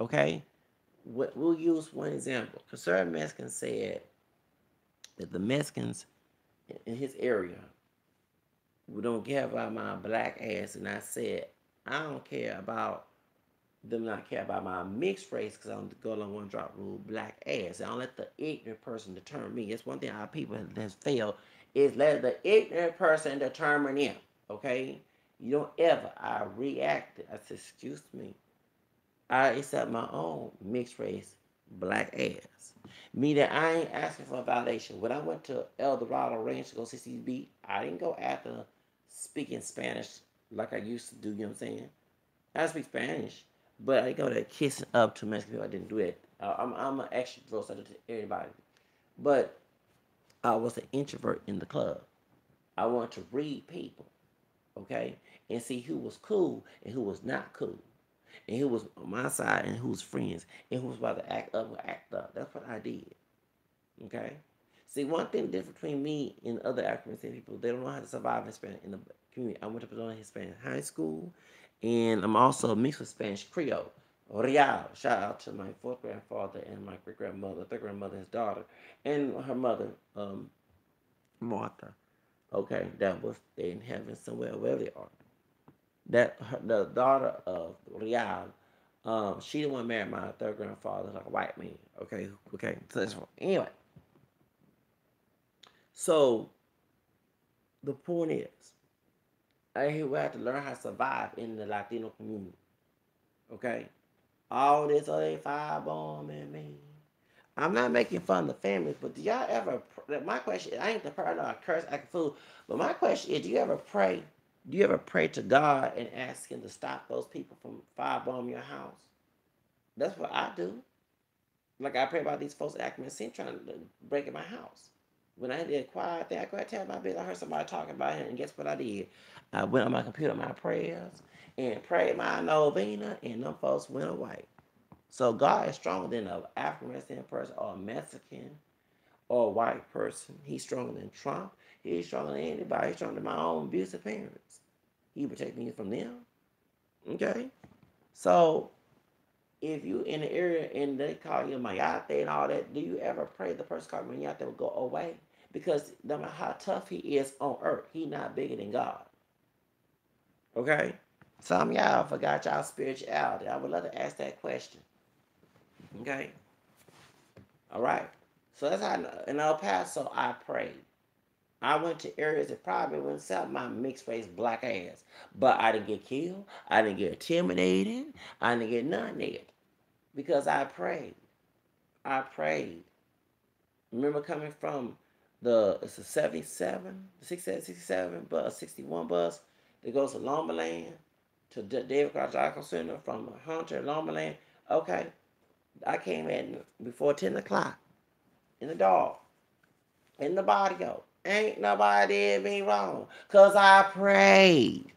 Okay? We'll use one example. Conservative Mexicans said that the Mexicans in his area, we don't care about my black ass, and I said I don't care about them not care about my mixed race because I don't go along one drop rule black ass. I don't let the ignorant person determine me. That's one thing our people has failed is let the ignorant person determine them. Okay, you don't ever. I reacted. I said, excuse me. I accept my own mixed race black ass. Me that I ain't asking for a validation. When I went to El Dorado Ranch to go see CB, I didn't go after speaking Spanish like I used to do, you know what I'm saying? I speak Spanish, but I didn't go there kissing up to Mexican people. I didn't do it. I'm an extrovert, so I do to everybody. But I was an introvert in the club. I wanted to read people, okay? And see who was cool and who was not cool. And who was on my side and who was friends. And who was about to act up or act up. That's what I did. Okay? See, one thing different between me and other African people, they don't know how to survive in the community. I went to Padona Hispanic High School, and I'm also mixed with Spanish Creole. Real. Shout out to my fourth grandfather and my great grandmother, third grandmother, his daughter, and her mother, Martha. Okay, that was in heaven somewhere, wherever they are. The daughter of Real, she the one married my third grandfather, like a white man. Okay, okay. So that's anyway. So the point is, I we have to learn how to survive in the Latino community. Okay, all this other firebomb and me. I'm not making fun of the families, but do y'all ever? My question, I ain't the part of curse acting fool, but my question is, do you ever pray? Do you ever pray to God and ask Him to stop those people from firebombing your house? That's what I do. Like I pray about these folks acting sin trying to break in my house. When I did a quiet thing, I go tell my bitch I heard somebody talking about him, and guess what I did? I went on my computer, my prayers, and prayed my novena, and them folks went away. So God is stronger than an African American person or a Mexican or a white person. He's stronger than Trump. He's stronger than anybody. He's stronger than my own abusive parents. He protects me from them. Okay? So if you in the area and they call you Mayate and all that, do you ever pray the person called Mayate will go away? Because no matter how tough he is on earth, he not bigger than God. Okay? Some of y'all forgot y'all spirituality. I would love to ask that question. Okay? All right. So that's how in El Paso I prayed. I went to areas that probably wouldn't sell my mixed race black ass. But I didn't get killed. I didn't get intimidated. I didn't get none of it. Because I prayed. I prayed. Remember coming from it's a 77, 67 bus, 61 bus that goes to Lombardland to David Carjacko Center from Hunter, Lombardland. Okay. I came in before 10 o'clock in the dark, in the barrio. Ain't nobody did me wrong. Because I prayed.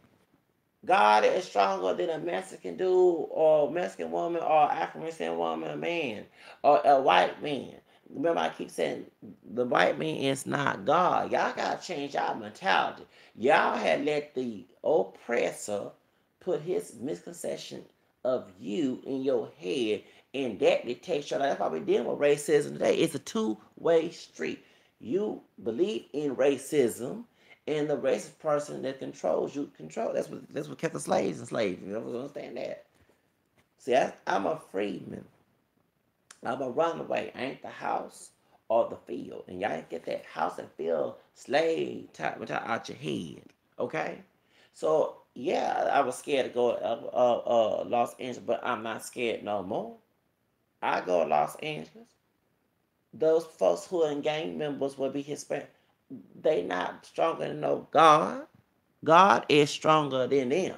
God is stronger than a Mexican dude or Mexican woman or African American woman, a man or a white man. remember I keep saying the white man is not God. Y'all gotta change y'all mentality. Y'all had let the oppressor put his misconception of you in your head, and that dictates your life. That's why we're dealing with racism today. It's a two-way street. You believe in racism, and the racist person that controls you control. That's what kept the slaves enslaved. You know, understand that. See, I'm a freedman. I'm a runaway. I ain't the house or the field. And y'all get that house and field slave type out your head. Okay? So, yeah, I was scared to go to Los Angeles, but I'm not scared no more. I go to Los Angeles. Those folks who are in gang members will be Hispanic. They not stronger than no God. God is stronger than them.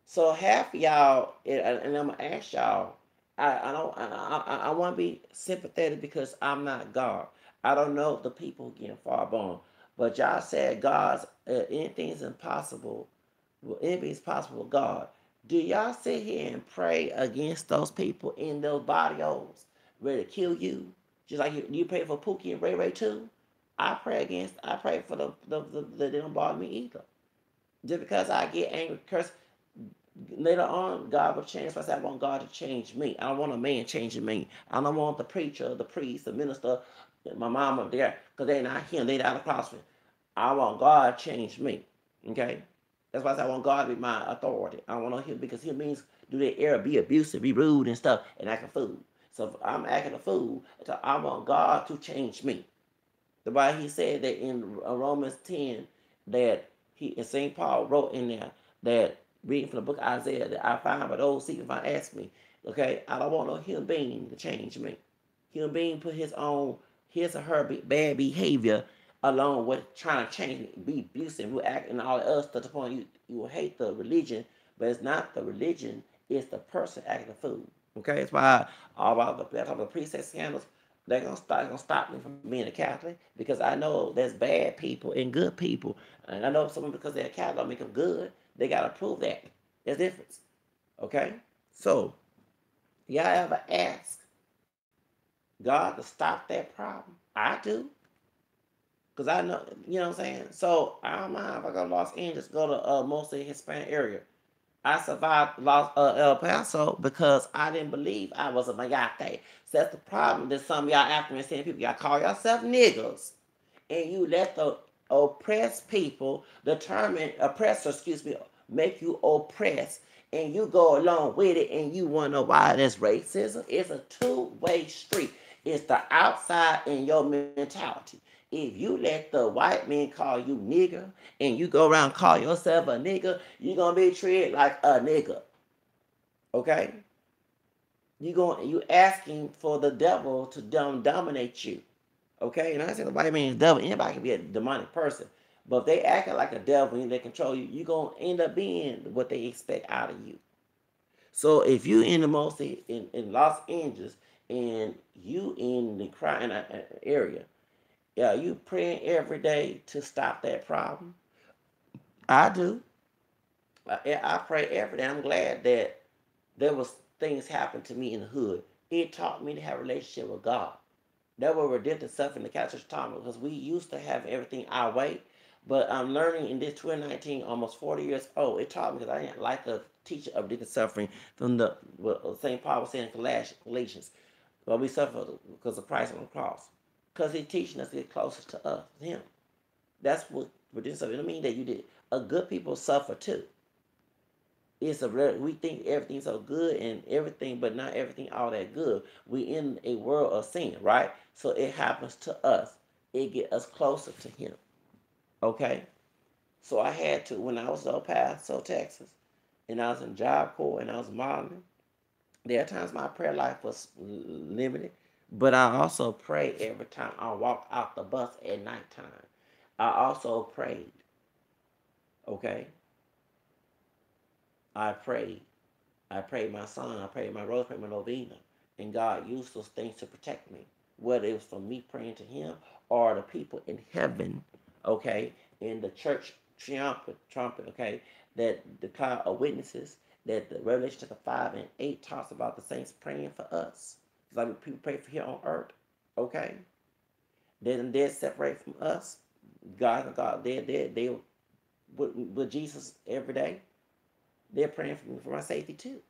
So half of y'all, and I'm gonna ask y'all. I don't. I want to be sympathetic because I'm not God. I don't know the people getting far born, but y'all said God's anything is impossible. Well, anything is possible with God. Do y'all sit here and pray against those people in those barrios ready to kill you? Just like you pray for Pookie and Ray Ray too. I pray for they don't bother me either. Just because I get angry, curse, later on, God will change. So I said, I want God to change me. I don't want a man changing me. I don't want the preacher, the priest, the minister, my mom up there, because they're not him. They're not across me. I want God to change me. Okay? That's why I said I want God to be my authority. I don't want him because he means do that error, be abusive, be rude and stuff, and act a fool. So if I'm acting a fool, so I want God to change me. The Bible he said that in Romans 10 that he and St. Paul wrote in there that reading from the book of Isaiah that I find but those seek if I ask me. Okay, I don't want no human being to change me. Human being put his or her bad behavior along with trying to change me, be abusive, you act and all the other stuff to the point you will hate the religion, but it's not the religion, it's the person acting a fool. Okay, that's why all about the priestess scandals they're gonna stop me from being a Catholic because I know there's bad people and good people, and I know someone because they're a Catholic don't make them good. They gotta prove that. There's a difference. Okay, so y'all ever ask God to stop that problem? I do, cause I know you know what I'm saying. So I don't mind if I go to Los Angeles, go to mostly Hispanic area. I survived El Paso because I didn't believe I was a mayate. So that's the problem that some of y'all African saying people, y'all call yourself niggas, and you let the oppressed people make you oppressed, and you go along with it, and you want to know why that's racism. It's a two-way street. It's the outside and your mentality. If you let the white man call you nigger and you go around call yourself a nigger, you're gonna be treated like a nigger. Okay? You asking for the devil to dominate you. Okay? And I say the white man is devil. Anybody can be a demonic person. But if they acting like a devil and they control you, you're gonna end up being what they expect out of you. So if you in the most in Los Angeles and you in the crime area, yeah, you praying every day to stop that problem. I do. I pray every day. I'm glad that there was things happen to me in the hood. It taught me to have a relationship with God. That was redemptive stuff in the Catholic Church because we used to have everything our way. But I'm learning in this 2019, almost 40 years old. It taught me because I didn't like the teacher of redemptive suffering from the St. Paul was saying in Galatians. Well, we suffer because of Christ on the cross. Because he's teaching us to get closer to us, him. That's what redemptive suffering. It don't mean that you did. A good people suffer too. We think everything's so good and everything, but not everything all that good. We in a world of sin, right? So it happens to us. It get us closer to him. Okay? So I had to when I was in El Paso, Texas, and I was in Job Corps and I was modeling. There are times my prayer life was limited, but I also prayed every time I walked out the bus at nighttime. I also prayed. Okay? I prayed. I prayed my son, I prayed my rose, I prayed my novena. And God used those things to protect me. Whether it was from me praying to him or the people in heaven, okay, in the church trumpet, okay, that the cloud of witnesses, that the Revelation chapter 5 and 8 talks about the saints praying for us. It's like people pray for here on earth. Okay? They're separate from us. God, they with Jesus every day. They're praying for me for my safety too.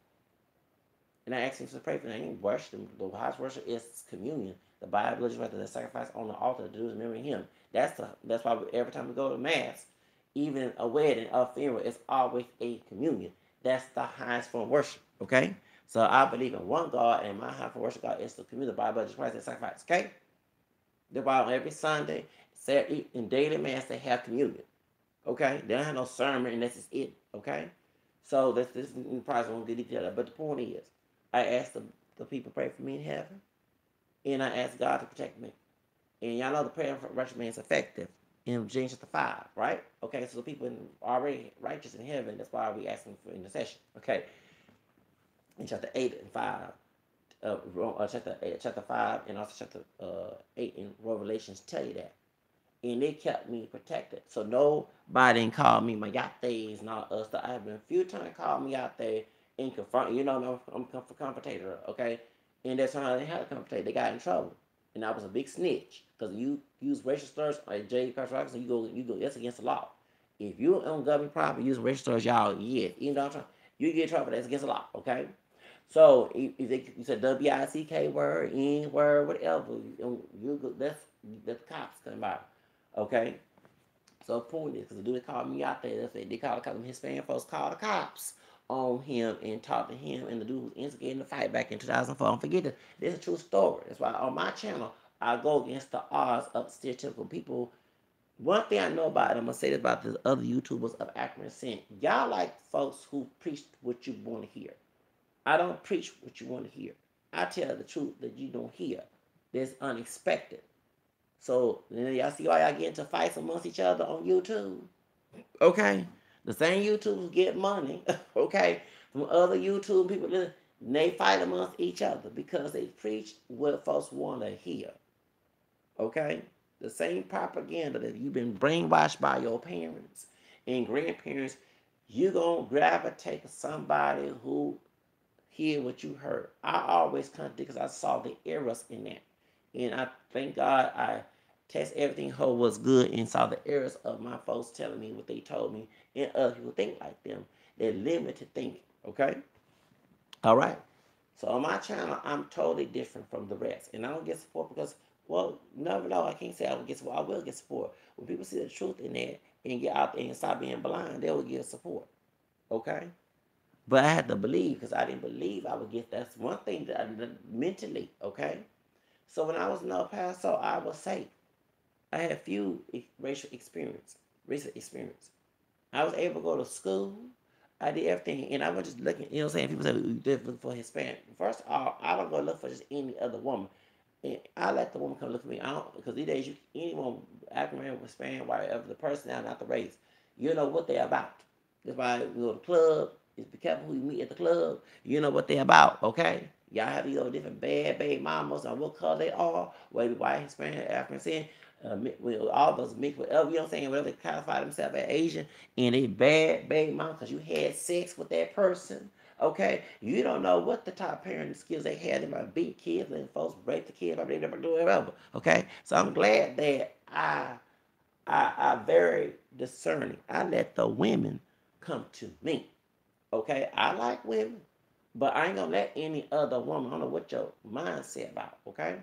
And I ask him to pray for them. I ain't worship them. The highest worship is communion. The Bible is right there. The sacrifice on the altar to do is remembering him. That's why every time we go to mass, even a wedding, a funeral, it's always a communion. That's the highest form of worship. Okay? So I believe in one God, and my highest form of worship God is the communion. The Bible is Christ and sacrifice. Okay? The Bible every Sunday, Saturday, and daily mass they have communion. Okay? They don't have no sermon, and this is it. Okay? So this probably won't get detailed. But the point is, I ask the people pray for me in heaven, and I ask God to protect me. And y'all know the prayer for righteous man is effective in James chapter 5, right? Okay, so the people already righteous in heaven, that's why we asking for intercession. Okay, in chapter 8 and 5, chapter 5 and also chapter 8 in Revelations tell you that. And they kept me protected. So nobody didn't call me my yates, not us. I have been a few times called me out there and confront. You know, I'm a confrontator, okay? And that's how they had a confrontator. They got in trouble, and I was a big snitch because you use racial slurs like J. Carson Robinson. You go. That's against the law. If you own government property, use racial slurs, y'all, yeah, you know, you get in trouble. That's against the law, okay? So if you said WICK word, N word, whatever, that's the cops coming by. Okay? So the point is, because the dude called me out there, they called him, Hispanic folks called the cops on him and talked to him, and the dude was instigating the fight back in 2004. Don't forget that this is a true story. That's why on my channel, I go against the odds of stereotypical people. One thing I know about it, I'm going to say this about the other YouTubers of African descent. Y'all like folks who preach what you want to hear. I don't preach what you want to hear. I tell the truth that you don't hear. That's unexpected. So y'all see why y'all get into fights amongst each other on YouTube. Okay? The same YouTubers get money, okay, from other YouTube people. They fight amongst each other because they preach what folks want to hear. Okay? The same propaganda that you've been brainwashed by your parents and grandparents, you're going to gravitate to somebody who hear what you heard. I always contradict because I saw the errors in that. And I thank God I test everything whole was good and saw the errors of my folks telling me what they told me and other people think like them. They're limited thinking, okay? All right. So on my channel, I'm totally different from the rest. And I don't get support because, well, never know. I can't say I will get support. I will get support. When people see the truth in that and get out there and stop being blind, they will get support, okay? But I had to believe because I didn't believe I would get. That's one thing that I did mentally, okay? So when I was in El Paso, I was safe. I had a few racial experience, recent experience. I was able to go to school. I did everything, and I was just looking. You know what I'm saying? People say they're looking for Hispanic. First of all, I don't go look for just any other woman. And I let the woman come look for me. I don't because these days, anyone, African American, Hispanic, whatever, the personality, not the race. You know what they're about. That's why you go to the club. Just be careful who you meet at the club. You know what they're about, okay? Y'all have these different bad baby mamas on what color they are, whether white, Hispanic, African, all those mixed, whatever, you know what I'm saying, whatever they classify themselves as Asian, and they bad baby mama because you had sex with that person, okay? You don't know what the top parenting skills they had. They might beat kids, and folks break the kids, they never do whatever, okay? So I'm glad that I very discerning. I let the women come to me. Okay, I like women, but I ain't gonna let any other woman. I don't know what your mindset about. Okay,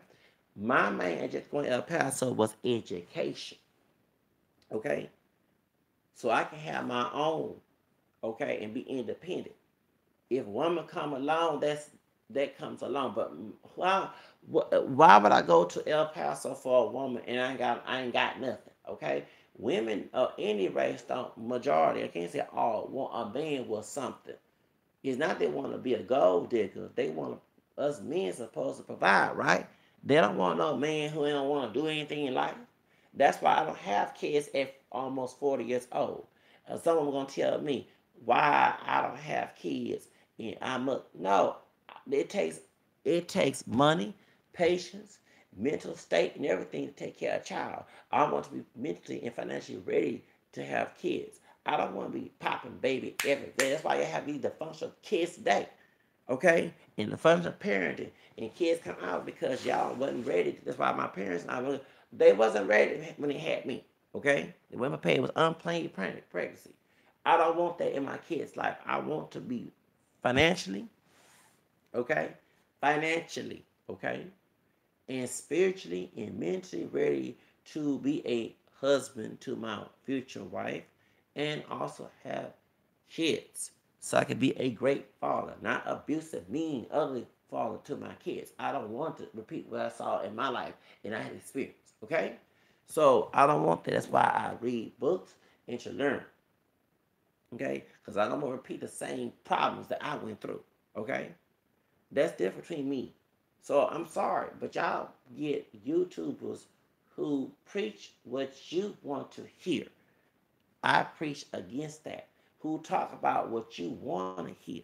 my main just going to El Paso was education. Okay, so I can have my own. Okay, and be independent. If a woman come along, that comes along. But why would I go to El Paso for a woman and I ain't got nothing? Okay, women of any race, don't majority. I can't say all want a man with something. It's not they want to be a gold digger. They want us men supposed to provide, right? They don't want no man who don't want to do anything in life. That's why I don't have kids at almost 40 years old. Someone gonna tell me why I don't have kids and I'm a no. It takes money, patience, mental state, and everything to take care of a child. I want to be mentally and financially ready to have kids. I don't want to be popping baby every day. That's why you have these dysfunctional kids today. Okay? And the function of parenting. And kids come out because y'all wasn't ready. That's why my parents, they wasn't ready when they had me. Okay? The way my parents was unplanned pregnancy. I don't want that in my kids' life. I want to be financially, okay? Financially, okay? And spiritually and mentally ready to be a husband to my future wife and also have kids. So I can be a great father, not abusive, mean, ugly father to my kids. I don't want to repeat what I saw in my life and I had experience, okay? So I don't want that. That's why I read books and to learn, okay? Because I don't want to repeat the same problems that I went through, okay? That's different between me. So I'm sorry, but y'all get YouTubers who preach what you want to hear. I preach against that. Who talk about what you want to hear.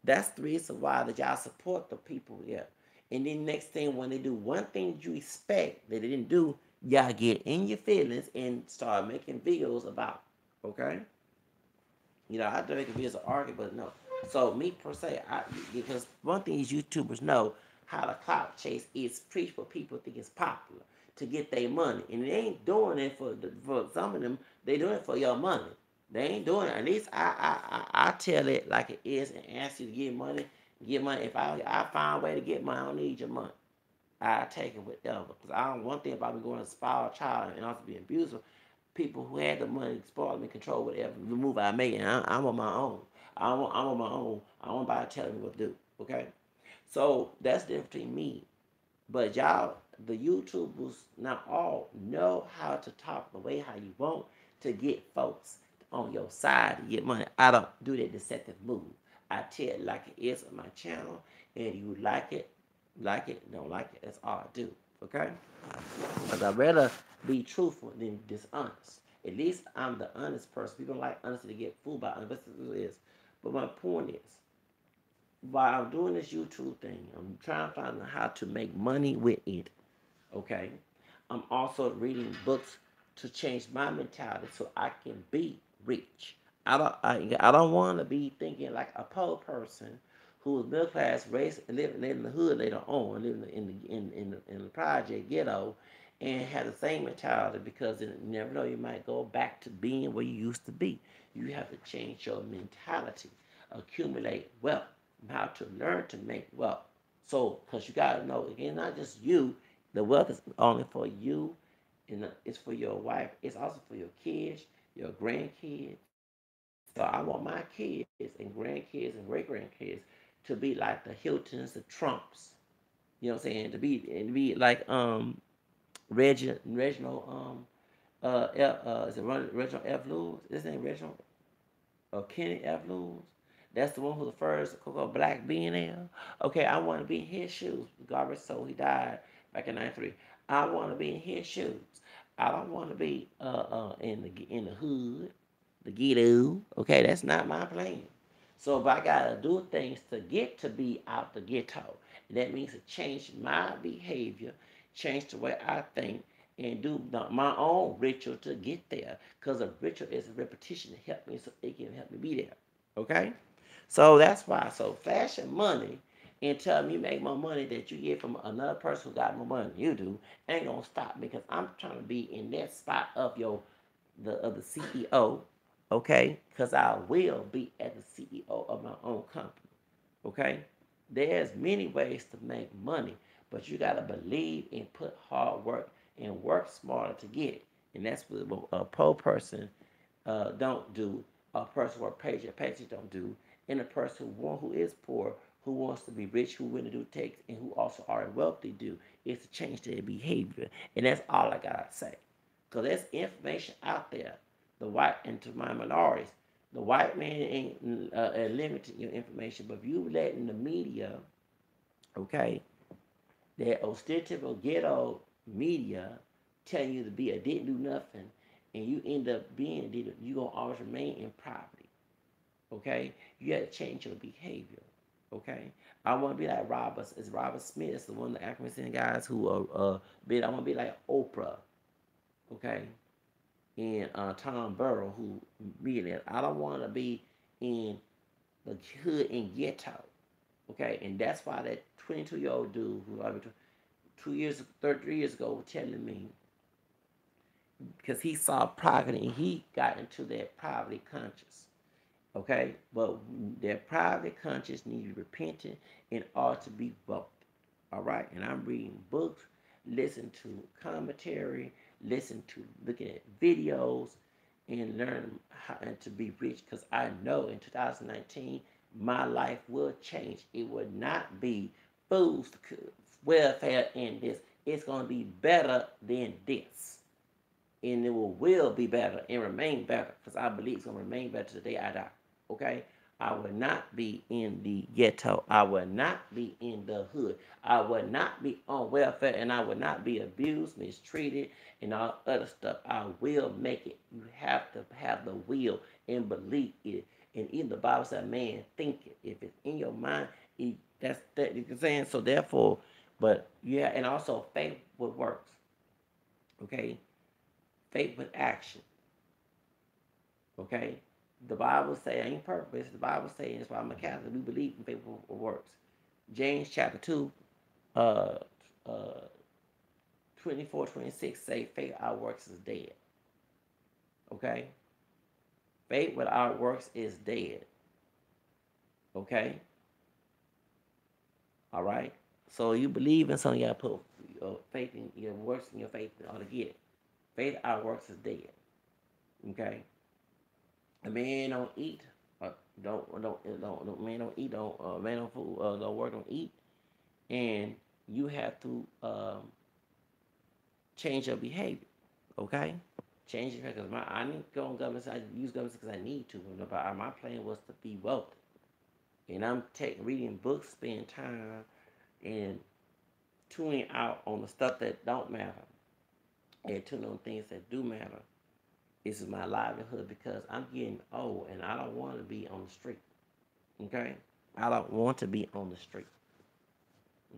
That's the reason why that y'all support the people here. And then next thing, when they do one thing you expect that they didn't do, y'all get in your feelings and start making videos about. Okay? I do make videos of arguing, but no. So me per se, because one thing is YouTubers know how the clout chase is preach what people think is popular to get their money, and they ain't doing it for some of them. They doing it for your money. They ain't doing it. At least I tell it like it is and ask you to get money. Get money. If I find a way to get money, I don't need your money. I take it whatever. Because I don't one thing about me going to spoil a child and also be abusive. People who had the money, spoil me, control whatever, the move I make, and I'm on my own. I'm on my own. I don't nobody telling me what to do. Okay, so that's the difference between me. But y'all, the YouTubers, not all know how to talk the way how you want to get folks on your side to get money. I don't do that deceptive move. I tell it like it is on my channel, and you like it, don't like it. That's all I do. Okay? Because I'd rather be truthful than dishonest. At least I'm the honest person. People don't like honesty to get fooled by honesty. Is. But my point is, while I'm doing this YouTube thing, I'm trying to find out how to make money with it. Okay? I'm also reading books to change my mentality so I can be rich. I don't want to be thinking like a poor person who was middle class, raised and living in the hood later on, living in the project ghetto, and had the same mentality because you never know you might go back to being where you used to be. You have to change your mentality, accumulate wealth, how to learn to make wealth. So, because you gotta know, again, not just you, the wealth is only for you, and it's for your wife. It's also for your kids, your grandkids. So I want my kids and grandkids and great grandkids to be like the Hiltons, the Trumps. You know what I'm saying? To be like Reginald is it Reginald F. Lewis? His name Reginald Kenny F. Lewis. That's the one who the first black billionaire. Okay, I want to be in his shoes. God rest his soul, he died back in '93. I want to be in his shoes. I don't want to be in the hood, the ghetto. Okay, that's not my plan. So if I gotta do things to get to be out the ghetto, that means to change my behavior, change the way I think, and do my own ritual to get there. Because a ritual is a repetition to help me so it can help me be there. Okay? So that's why. So flashing money and tell me you make more money that you get from another person who got more money than you do ain't gonna stop me because I'm trying to be in that spot of the CEO, okay? Because I will be as the CEO of my own company, okay? There's many ways to make money, but you gotta believe and put hard work and work smarter to get it. And that's what a poor person don't do. A person who pays your paycheck don't do, and a person who is poor, who wants to be rich, who really do takes, and who also are wealthy do, is to change their behavior. And that's all I gotta say. Because there's information out there, the white and to my minorities. The white man ain't limiting your information, but if you letting the media, okay, that ostentative ghetto media telling you to be a didn't do nothing, and you end up being a did, you gonna always remain in poverty. Okay, you got to change your behavior. Okay, I want to be like Robert. It's Robert Smith. It's the one of the African guys who been. I want to be like Oprah. Okay, and Tom Burrow, who millionaire. I don't want to be in the hood and ghetto. Okay, and that's why that 22-year-old dude who I mean, 2 years, 33 years ago, was telling me because he saw poverty and he got into that poverty conscious. Okay, but that poverty conscious needs repenting in order to be wealthy. All right, and I'm reading books, listen to commentary, listen to looking at videos, and learn how and to be rich. Because I know in 2019 my life will change. It will not be food, welfare, in this. It's going to be better than this, and it will be better and remain better. Because I believe it's going to remain better to the day I die. Okay. I will not be in the ghetto. I will not be in the hood. I will not be on welfare, and I will not be abused, mistreated, and all other stuff. I will make it. You have to have the will and believe it. And even the Bible said, man, think it. If it's in your mind, that's that you can saying. So therefore, but yeah, and also faith with works. Okay? Faith with action. Okay? The Bible say, ain't purpose. The Bible says, that's why I'm a Catholic, we believe in faith with works. James chapter 2, uh, uh, 24, 26 say, faith without works is dead. Okay? Faith without works is dead. Okay? All right? So you believe in something, you got to put your faith in your works in your faith in order to get it. Faith without works is dead. Okay? A man don't eat, don't man don't eat, don't man don't food, don't work, don't eat, and you have to change your behavior. Okay, change your because I need to go on government. I use government because I need to. But my plan was to be wealthy, and I'm reading books, spending time, and tuning out on the stuff that don't matter, and tuning on things that do matter. This is my livelihood because I'm getting old and I don't want to be on the street. Okay? I don't want to be on the street.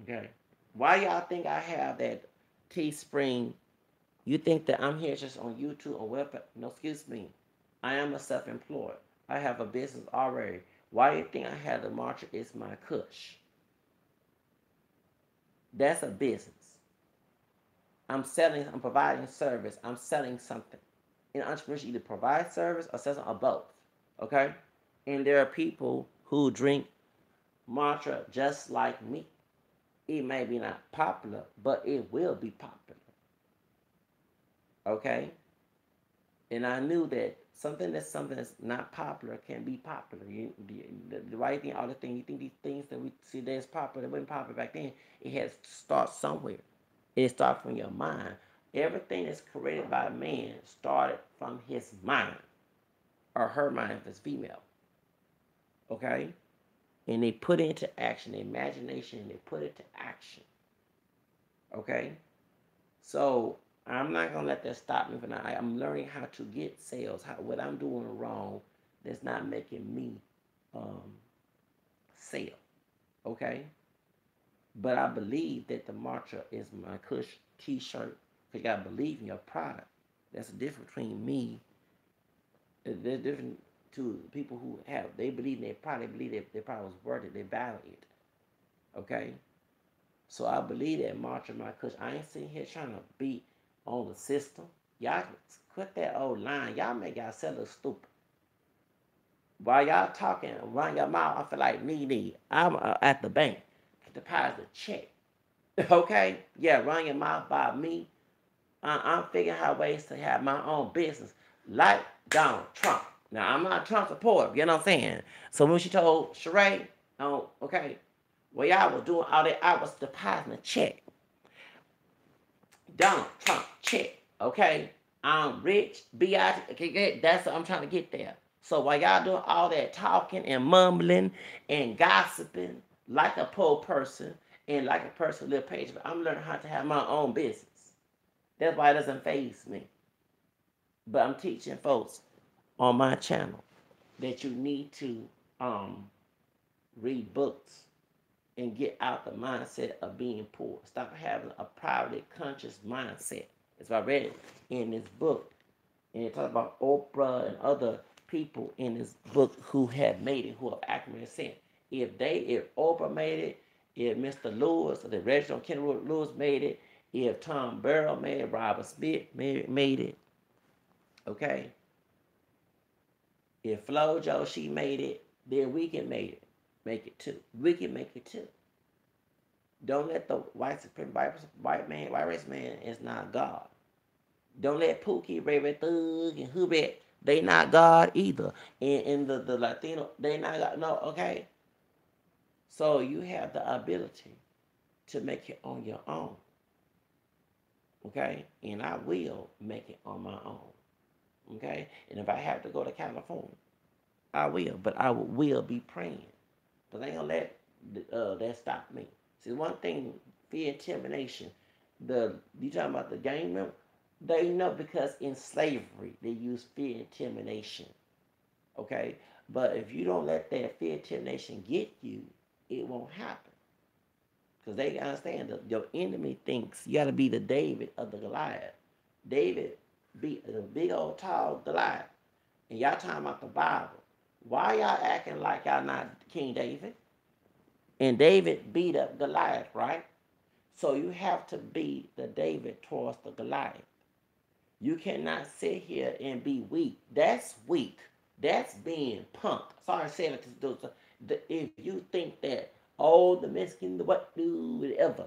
Okay? Why y'all think I have that Teespring? You think that I'm here just on YouTube or website? No, excuse me. I am a self-employed. I have a business already. Why do you think I have the mantra? It's my kush. That's a business. I'm providing service. I'm selling something. In entrepreneurship, either provide service or sell something or both. Okay? And there are people who drink mantra just like me. It may be not popular, but it will be popular. Okay? And I knew that something that's not popular can be popular. The right thing, all the things, you think these things that we see that's popular, that wasn't popular back then, it has to start somewhere. It starts from your mind. Everything that's created by man started from his mind. Or her mind if it's female. Okay? And they put it into action, the imagination, they put it to action. Okay? So I'm not gonna let that stop me from now. I'm learning how to get sales. What I'm doing wrong that's not making me sell. Okay? But I believe that the mantra is my Kush t-shirt. Because you gotta believe in your product. That's the difference between me. There's different to people who they believe in their product, they believe their product was worth it, they value it. Okay? So I believe that mantra my Kush. I ain't sitting here trying to beat on the system. Y'all quit that old line. Y'all make yourself look stupid. While y'all talking, run your mouth, I feel like me. I'm at the bank. Deposit a check. Okay? Yeah, run your mouth by me. I'm figuring out ways to have my own business, like Donald Trump. Now, I'm not a Trump supporter, you know what I'm saying? So when she told Sheree, okay, well, y'all was doing all that, I was depositing a check. Donald Trump check, okay? I'm rich, B.I.T., that's what I'm trying to get there. So while y'all doing all that talking and mumbling and gossiping like a poor person and like a person who live page, I'm learning how to have my own business. That's why it doesn't faze me. But I'm teaching folks on my channel that you need to read books and get out the mindset of being poor. Stop having a poverty conscious mindset. As I read it in this book, and it talks about Oprah and other people in this book who have made it, who have accurately said. if Oprah made it, if Mr. Lewis, or the Reginald Kenwood Lewis made it, if Tom Burrow made it, Robert Smith made it, okay? If FloJo, she made it, then we can make it too. We can make it too. Don't let the white race man is not God. Don't let Pookie, Ray Thug, and Hubert, they not God either. And the Latino, they not God. No, okay? So you have the ability to make it on your own. Okay? And I will make it on my own. Okay? And if I have to go to California, I will. But I will be praying. Because I ain't going to let that stop me. See, one thing, fear, intimidation, you talking about the gang member? They know because in slavery, they use fear, intimidation. Okay? But if you don't let that fear, intimidation get you, it won't happen. Because they understand that your enemy thinks you got to be the David of the Goliath. David beat the big old tall Goliath. And y'all talking about the Bible. Why y'all acting like y'all not King David? And David beat up Goliath, right? So you have to be the David towards the Goliath. You cannot sit here and be weak. That's weak. That's being punked. Sorry to say it if you think that, oh, the Mexican, the what do, whatever.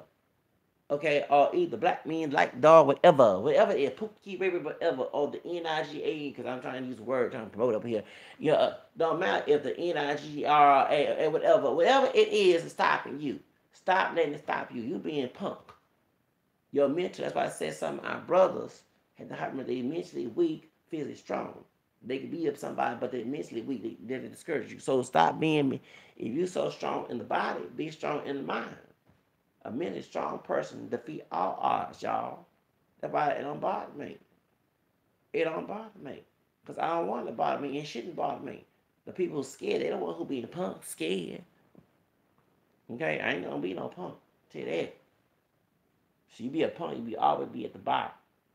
Okay, or either black men like dog, whatever it is, Pookie, baby, whatever, or the NIGA, because I'm trying to use the word, trying to promote up here. You know, don't matter if the NIGRA, whatever it is stopping you. Stop letting it stop you. You being punk. Your mental, that's why I said some of our brothers had to have they mentally weak, physically strong. They can beat up somebody, but they're mentally weak. They're discourage you. So stop being, if you're so strong in the body, be strong in the mind. A mentally strong person defeat all odds, y'all. That's why it don't bother me. It don't bother me. Because I don't want it to bother me. It shouldn't bother me. The people who scared, they don't want who being punk scared. Okay? I ain't gonna be no punk. Tell you that. So you be a punk, you always be at the bottom.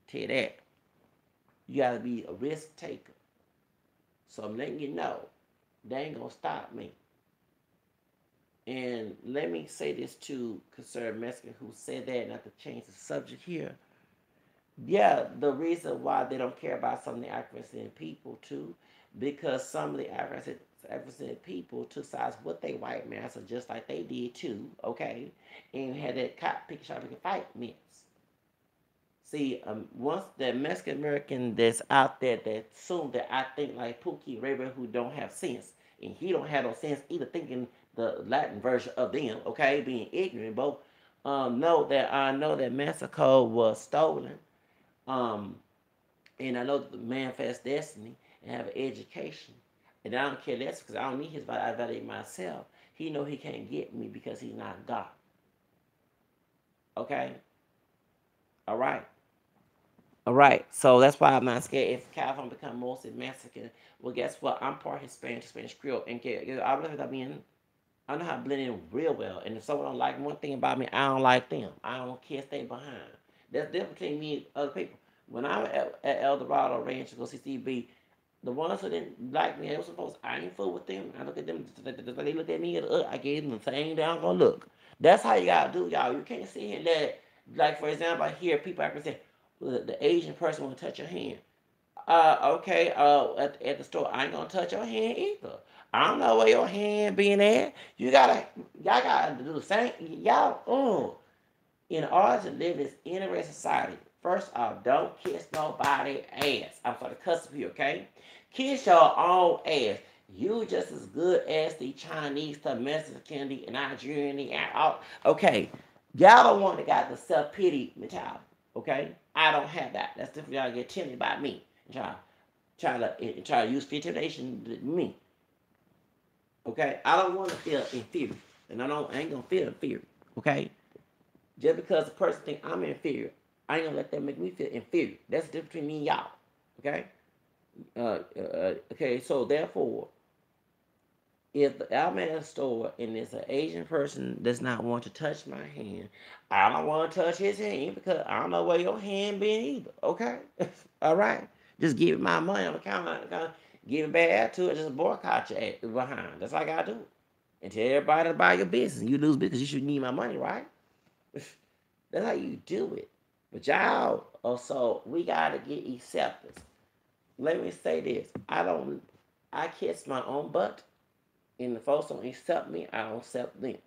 Tell you that. You gotta be a risk taker. So I'm letting you know, they ain't gonna stop me. And let me say this to conservative Mexican who said that, not to change the subject here. Yeah, the reason why they don't care about some of the African people too, because some of the African people took sides with their white master just like they did too, okay? And had that cop pick shot fight myths. See, once the Mexican American that's out there that assume that I think like Pookie Raver who don't have sense, and he don't have no sense either thinking the Latin version of them, okay, being ignorant, both know that I know that Mexico was stolen, and I know that the manifest destiny and have an education, and I don't care less because I don't need his value, I validate myself. He know he can't get me because he's not God. Okay? All right. All right, so that's why I'm not scared. If California become mostly Mexican, well, guess what? I'm part Hispanic, Spanish Creole, and I know how to blend in real well. And if someone don't like one thing about me, I don't like them. I don't care, stay behind. That's different between me and other people. When I was at El Dorado Ranch to go see CB, the ones who didn't like me, they were supposed. I ain't fool with them. I look at them. They look at me. I gave them the same down gonna look. That's how you gotta do, y'all. You can't sit here and let, like for example, I hear people actually say, the Asian person will touch your hand. Okay, at the store, I ain't gonna touch your hand either. I don't know where your hand being at. Y'all gotta do the same. Y'all, in order to live this interesting society, first off, don't kiss nobody ass. I'm sorry to cuss you, okay? Kiss your own ass. You just as good as the Chinese, the Mexican, the Nigerian, the all. Okay, y'all don't want to got the self pity mentality. Okay, I don't have that. That's different. Y'all get timid about me. Try to use intimidation with me. Okay, I don't want to feel inferior, and I ain't gonna feel inferior. Okay, just because the person think I'm inferior, I ain't gonna let that make me feel inferior. That's the difference between me and y'all. Okay, okay. So therefore, if I'm at a store and there's an Asian person does not want to touch my hand, I don't want to touch his hand because I don't know where your hand been either. Okay, all right. Just give me my money on the counter. Give it bad attitude. Just boycott your behind. That's all I gotta do. and tell everybody about your business. You lose because you should need my money, right? That's how you do it. But y'all, also, we gotta get acceptance. Let me say this: I kiss my own butt, and the folks don't accept me, I don't accept them.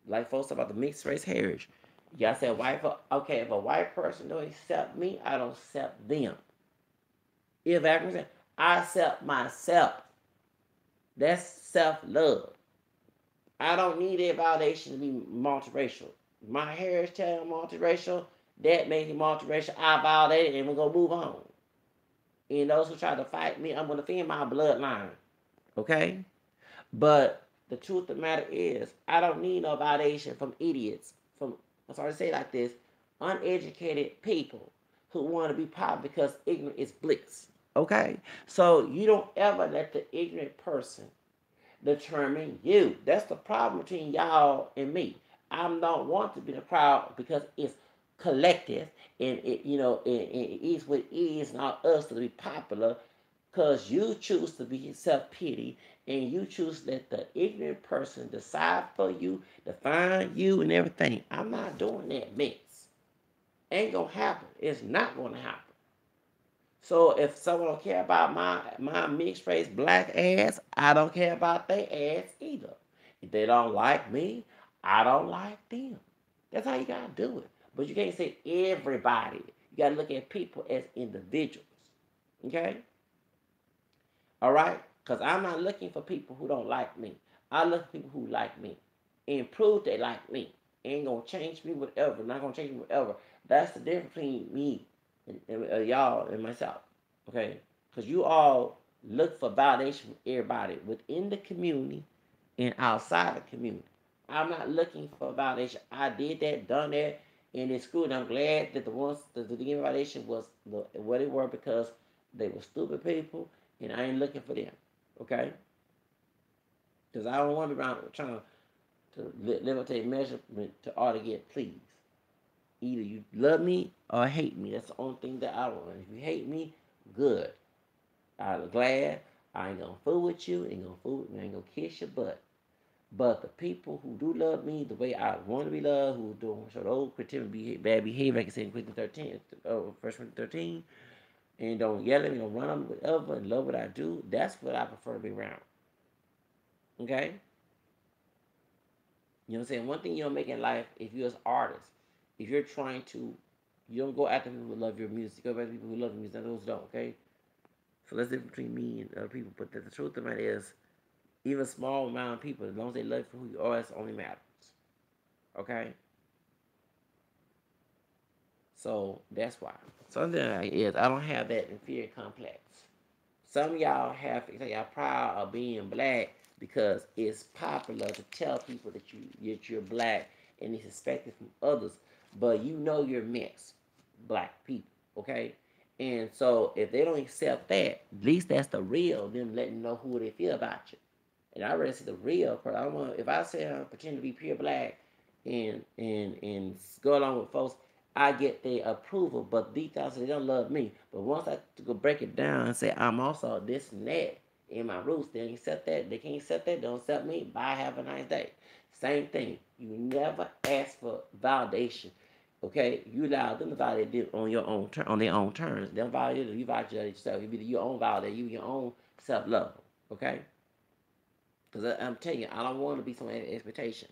Like folks about the mixed race marriage. Y'all said white, okay, if a white person don't accept me, I don't accept them. If African, I accept myself. That's self love. I don't need a validation to be multiracial. My heritage tell I'm multiracial. That makes me multiracial. I validate it and we're going to move on. And those who try to fight me, I'm going to defend my bloodline. Okay? But the truth of the matter is, I don't need no validation from idiots. I'm sorry to say it like this, uneducated people who want to be popular because ignorant is bliss. Okay? So you don't ever let the ignorant person determine you. That's the problem between y'all and me. I don't want to be in a crowd because it's collective and it is what it is, not us to be popular. Because you choose to be self pity and you choose to let the ignorant person decide for you, define you, and everything. I'm not doing that mess. Ain't gonna happen. It's not gonna happen. So if someone don't care about my mixed race black ass, I don't care about their ass either. If they don't like me, I don't like them. That's how you gotta do it. But you can't say everybody. You gotta look at people as individuals. Okay? Alright? Because I'm not looking for people who don't like me. I look for people who like me. And prove they like me. Ain't gonna change me whatever. Not gonna change me whatever. That's the difference between me and y'all and myself. Okay? Because you all look for validation from everybody within the community and outside the community. I'm not looking for validation. I did that, done that, and it's cool. And I'm glad that the ones that the validation was what they were because they were stupid people, and I ain't looking for them. Okay? Because I don't want to be around trying to live up to a measurement to ought to get pleased. Either you love me or hate me. That's the only thing that I want. If you hate me, good. I'm glad. I ain't gonna fool with you. Ain't gonna fool with me. Ain't gonna kiss your butt. But the people who do love me the way I want to be loved, who don't show those pretend bad behavior, like I said in Corinthians 13, 1 Corinthians 13, and don't yell at me, don't run on me, whatever, and love what I do, that's what I prefer to be around. Okay? You know what I'm saying? One thing you don't make in life, if you're an artist, if you're trying to, you don't go after people who love your music. You go after people who love your music. Those don't, okay? So that's the difference between me and other people. But the truth of the matter is, even a small amount of people, as long as they love you for who you are, that's only matters. Okay? So that's why. Something is, I don't have that inferior complex. Some of y'all have, y'all proud of being black because it's popular to tell people that you're black and it's expected from others, but you know you're mixed black people, okay? And so if they don't accept that, at least that's the real them letting you know who they feel about you. And I rather see the real person. I don't want if I say I pretend to be pure black and go along with folks, I get their approval, but deep down they don't love me. But once I go break it down and say I'm also this and that in my roots, they accept that. They can't accept that. Don't accept me. Bye. Have a nice day. Same thing. You never ask for validation. Okay, you allow them to validate it on your own on their own terms. They'll validate it. You validate yourself. You be your own validate. You your own self love. Okay. Because I'm telling you, I don't want to be someone's expectation.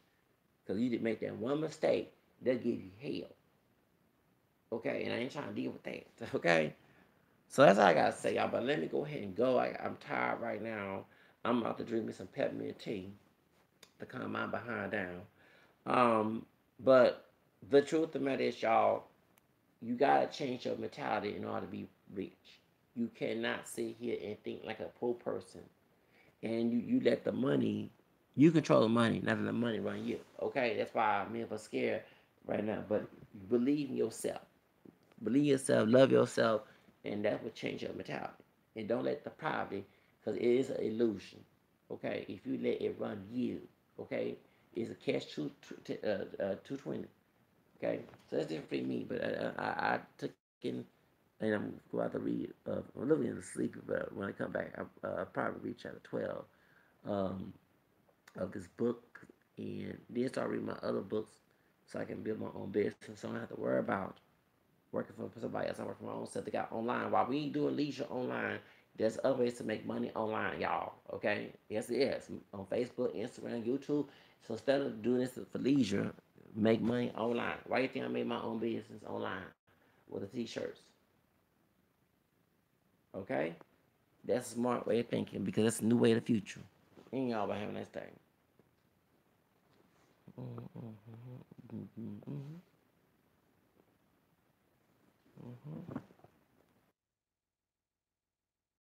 Because you did make that one mistake, they'll give you hell. Okay? And I ain't trying to deal with that. Okay? So that's all I got to say, y'all. But let me go ahead and go. I'm tired right now. I'm about to drink me some peppermint tea to calm my behind down. But the truth of the matter is, y'all, you got to change your mentality in order to be rich. You cannot sit here and think like a poor person and you let the money, you control the money, not let the money run you. Okay, that's why I'm for scared right now. But believe in yourself, believe in yourself, love yourself, and that will change your mentality. And don't let the poverty, because it is an illusion. Okay, if you let it run you, okay, it's a catch 220. Okay, so that's different for me. But I took in, and I'm about to read. I'm literally in the sleep, but when I come back, I'll probably read chapter 12. Um, of this book and then start reading my other books so I can build my own business so I don't have to worry about working for somebody else. I work for my own stuff. They got online. While we ain't doing leisure online, there's other ways to make money online, y'all. Okay? Yes, it is. On Facebook, Instagram, YouTube. So instead of doing this for leisure, make money online. Why do you think I made my own business online with the t-shirts? Okay? That's a smart way of thinking because that's a new way of the future. And y'all been having a nice day. Mm-hmm.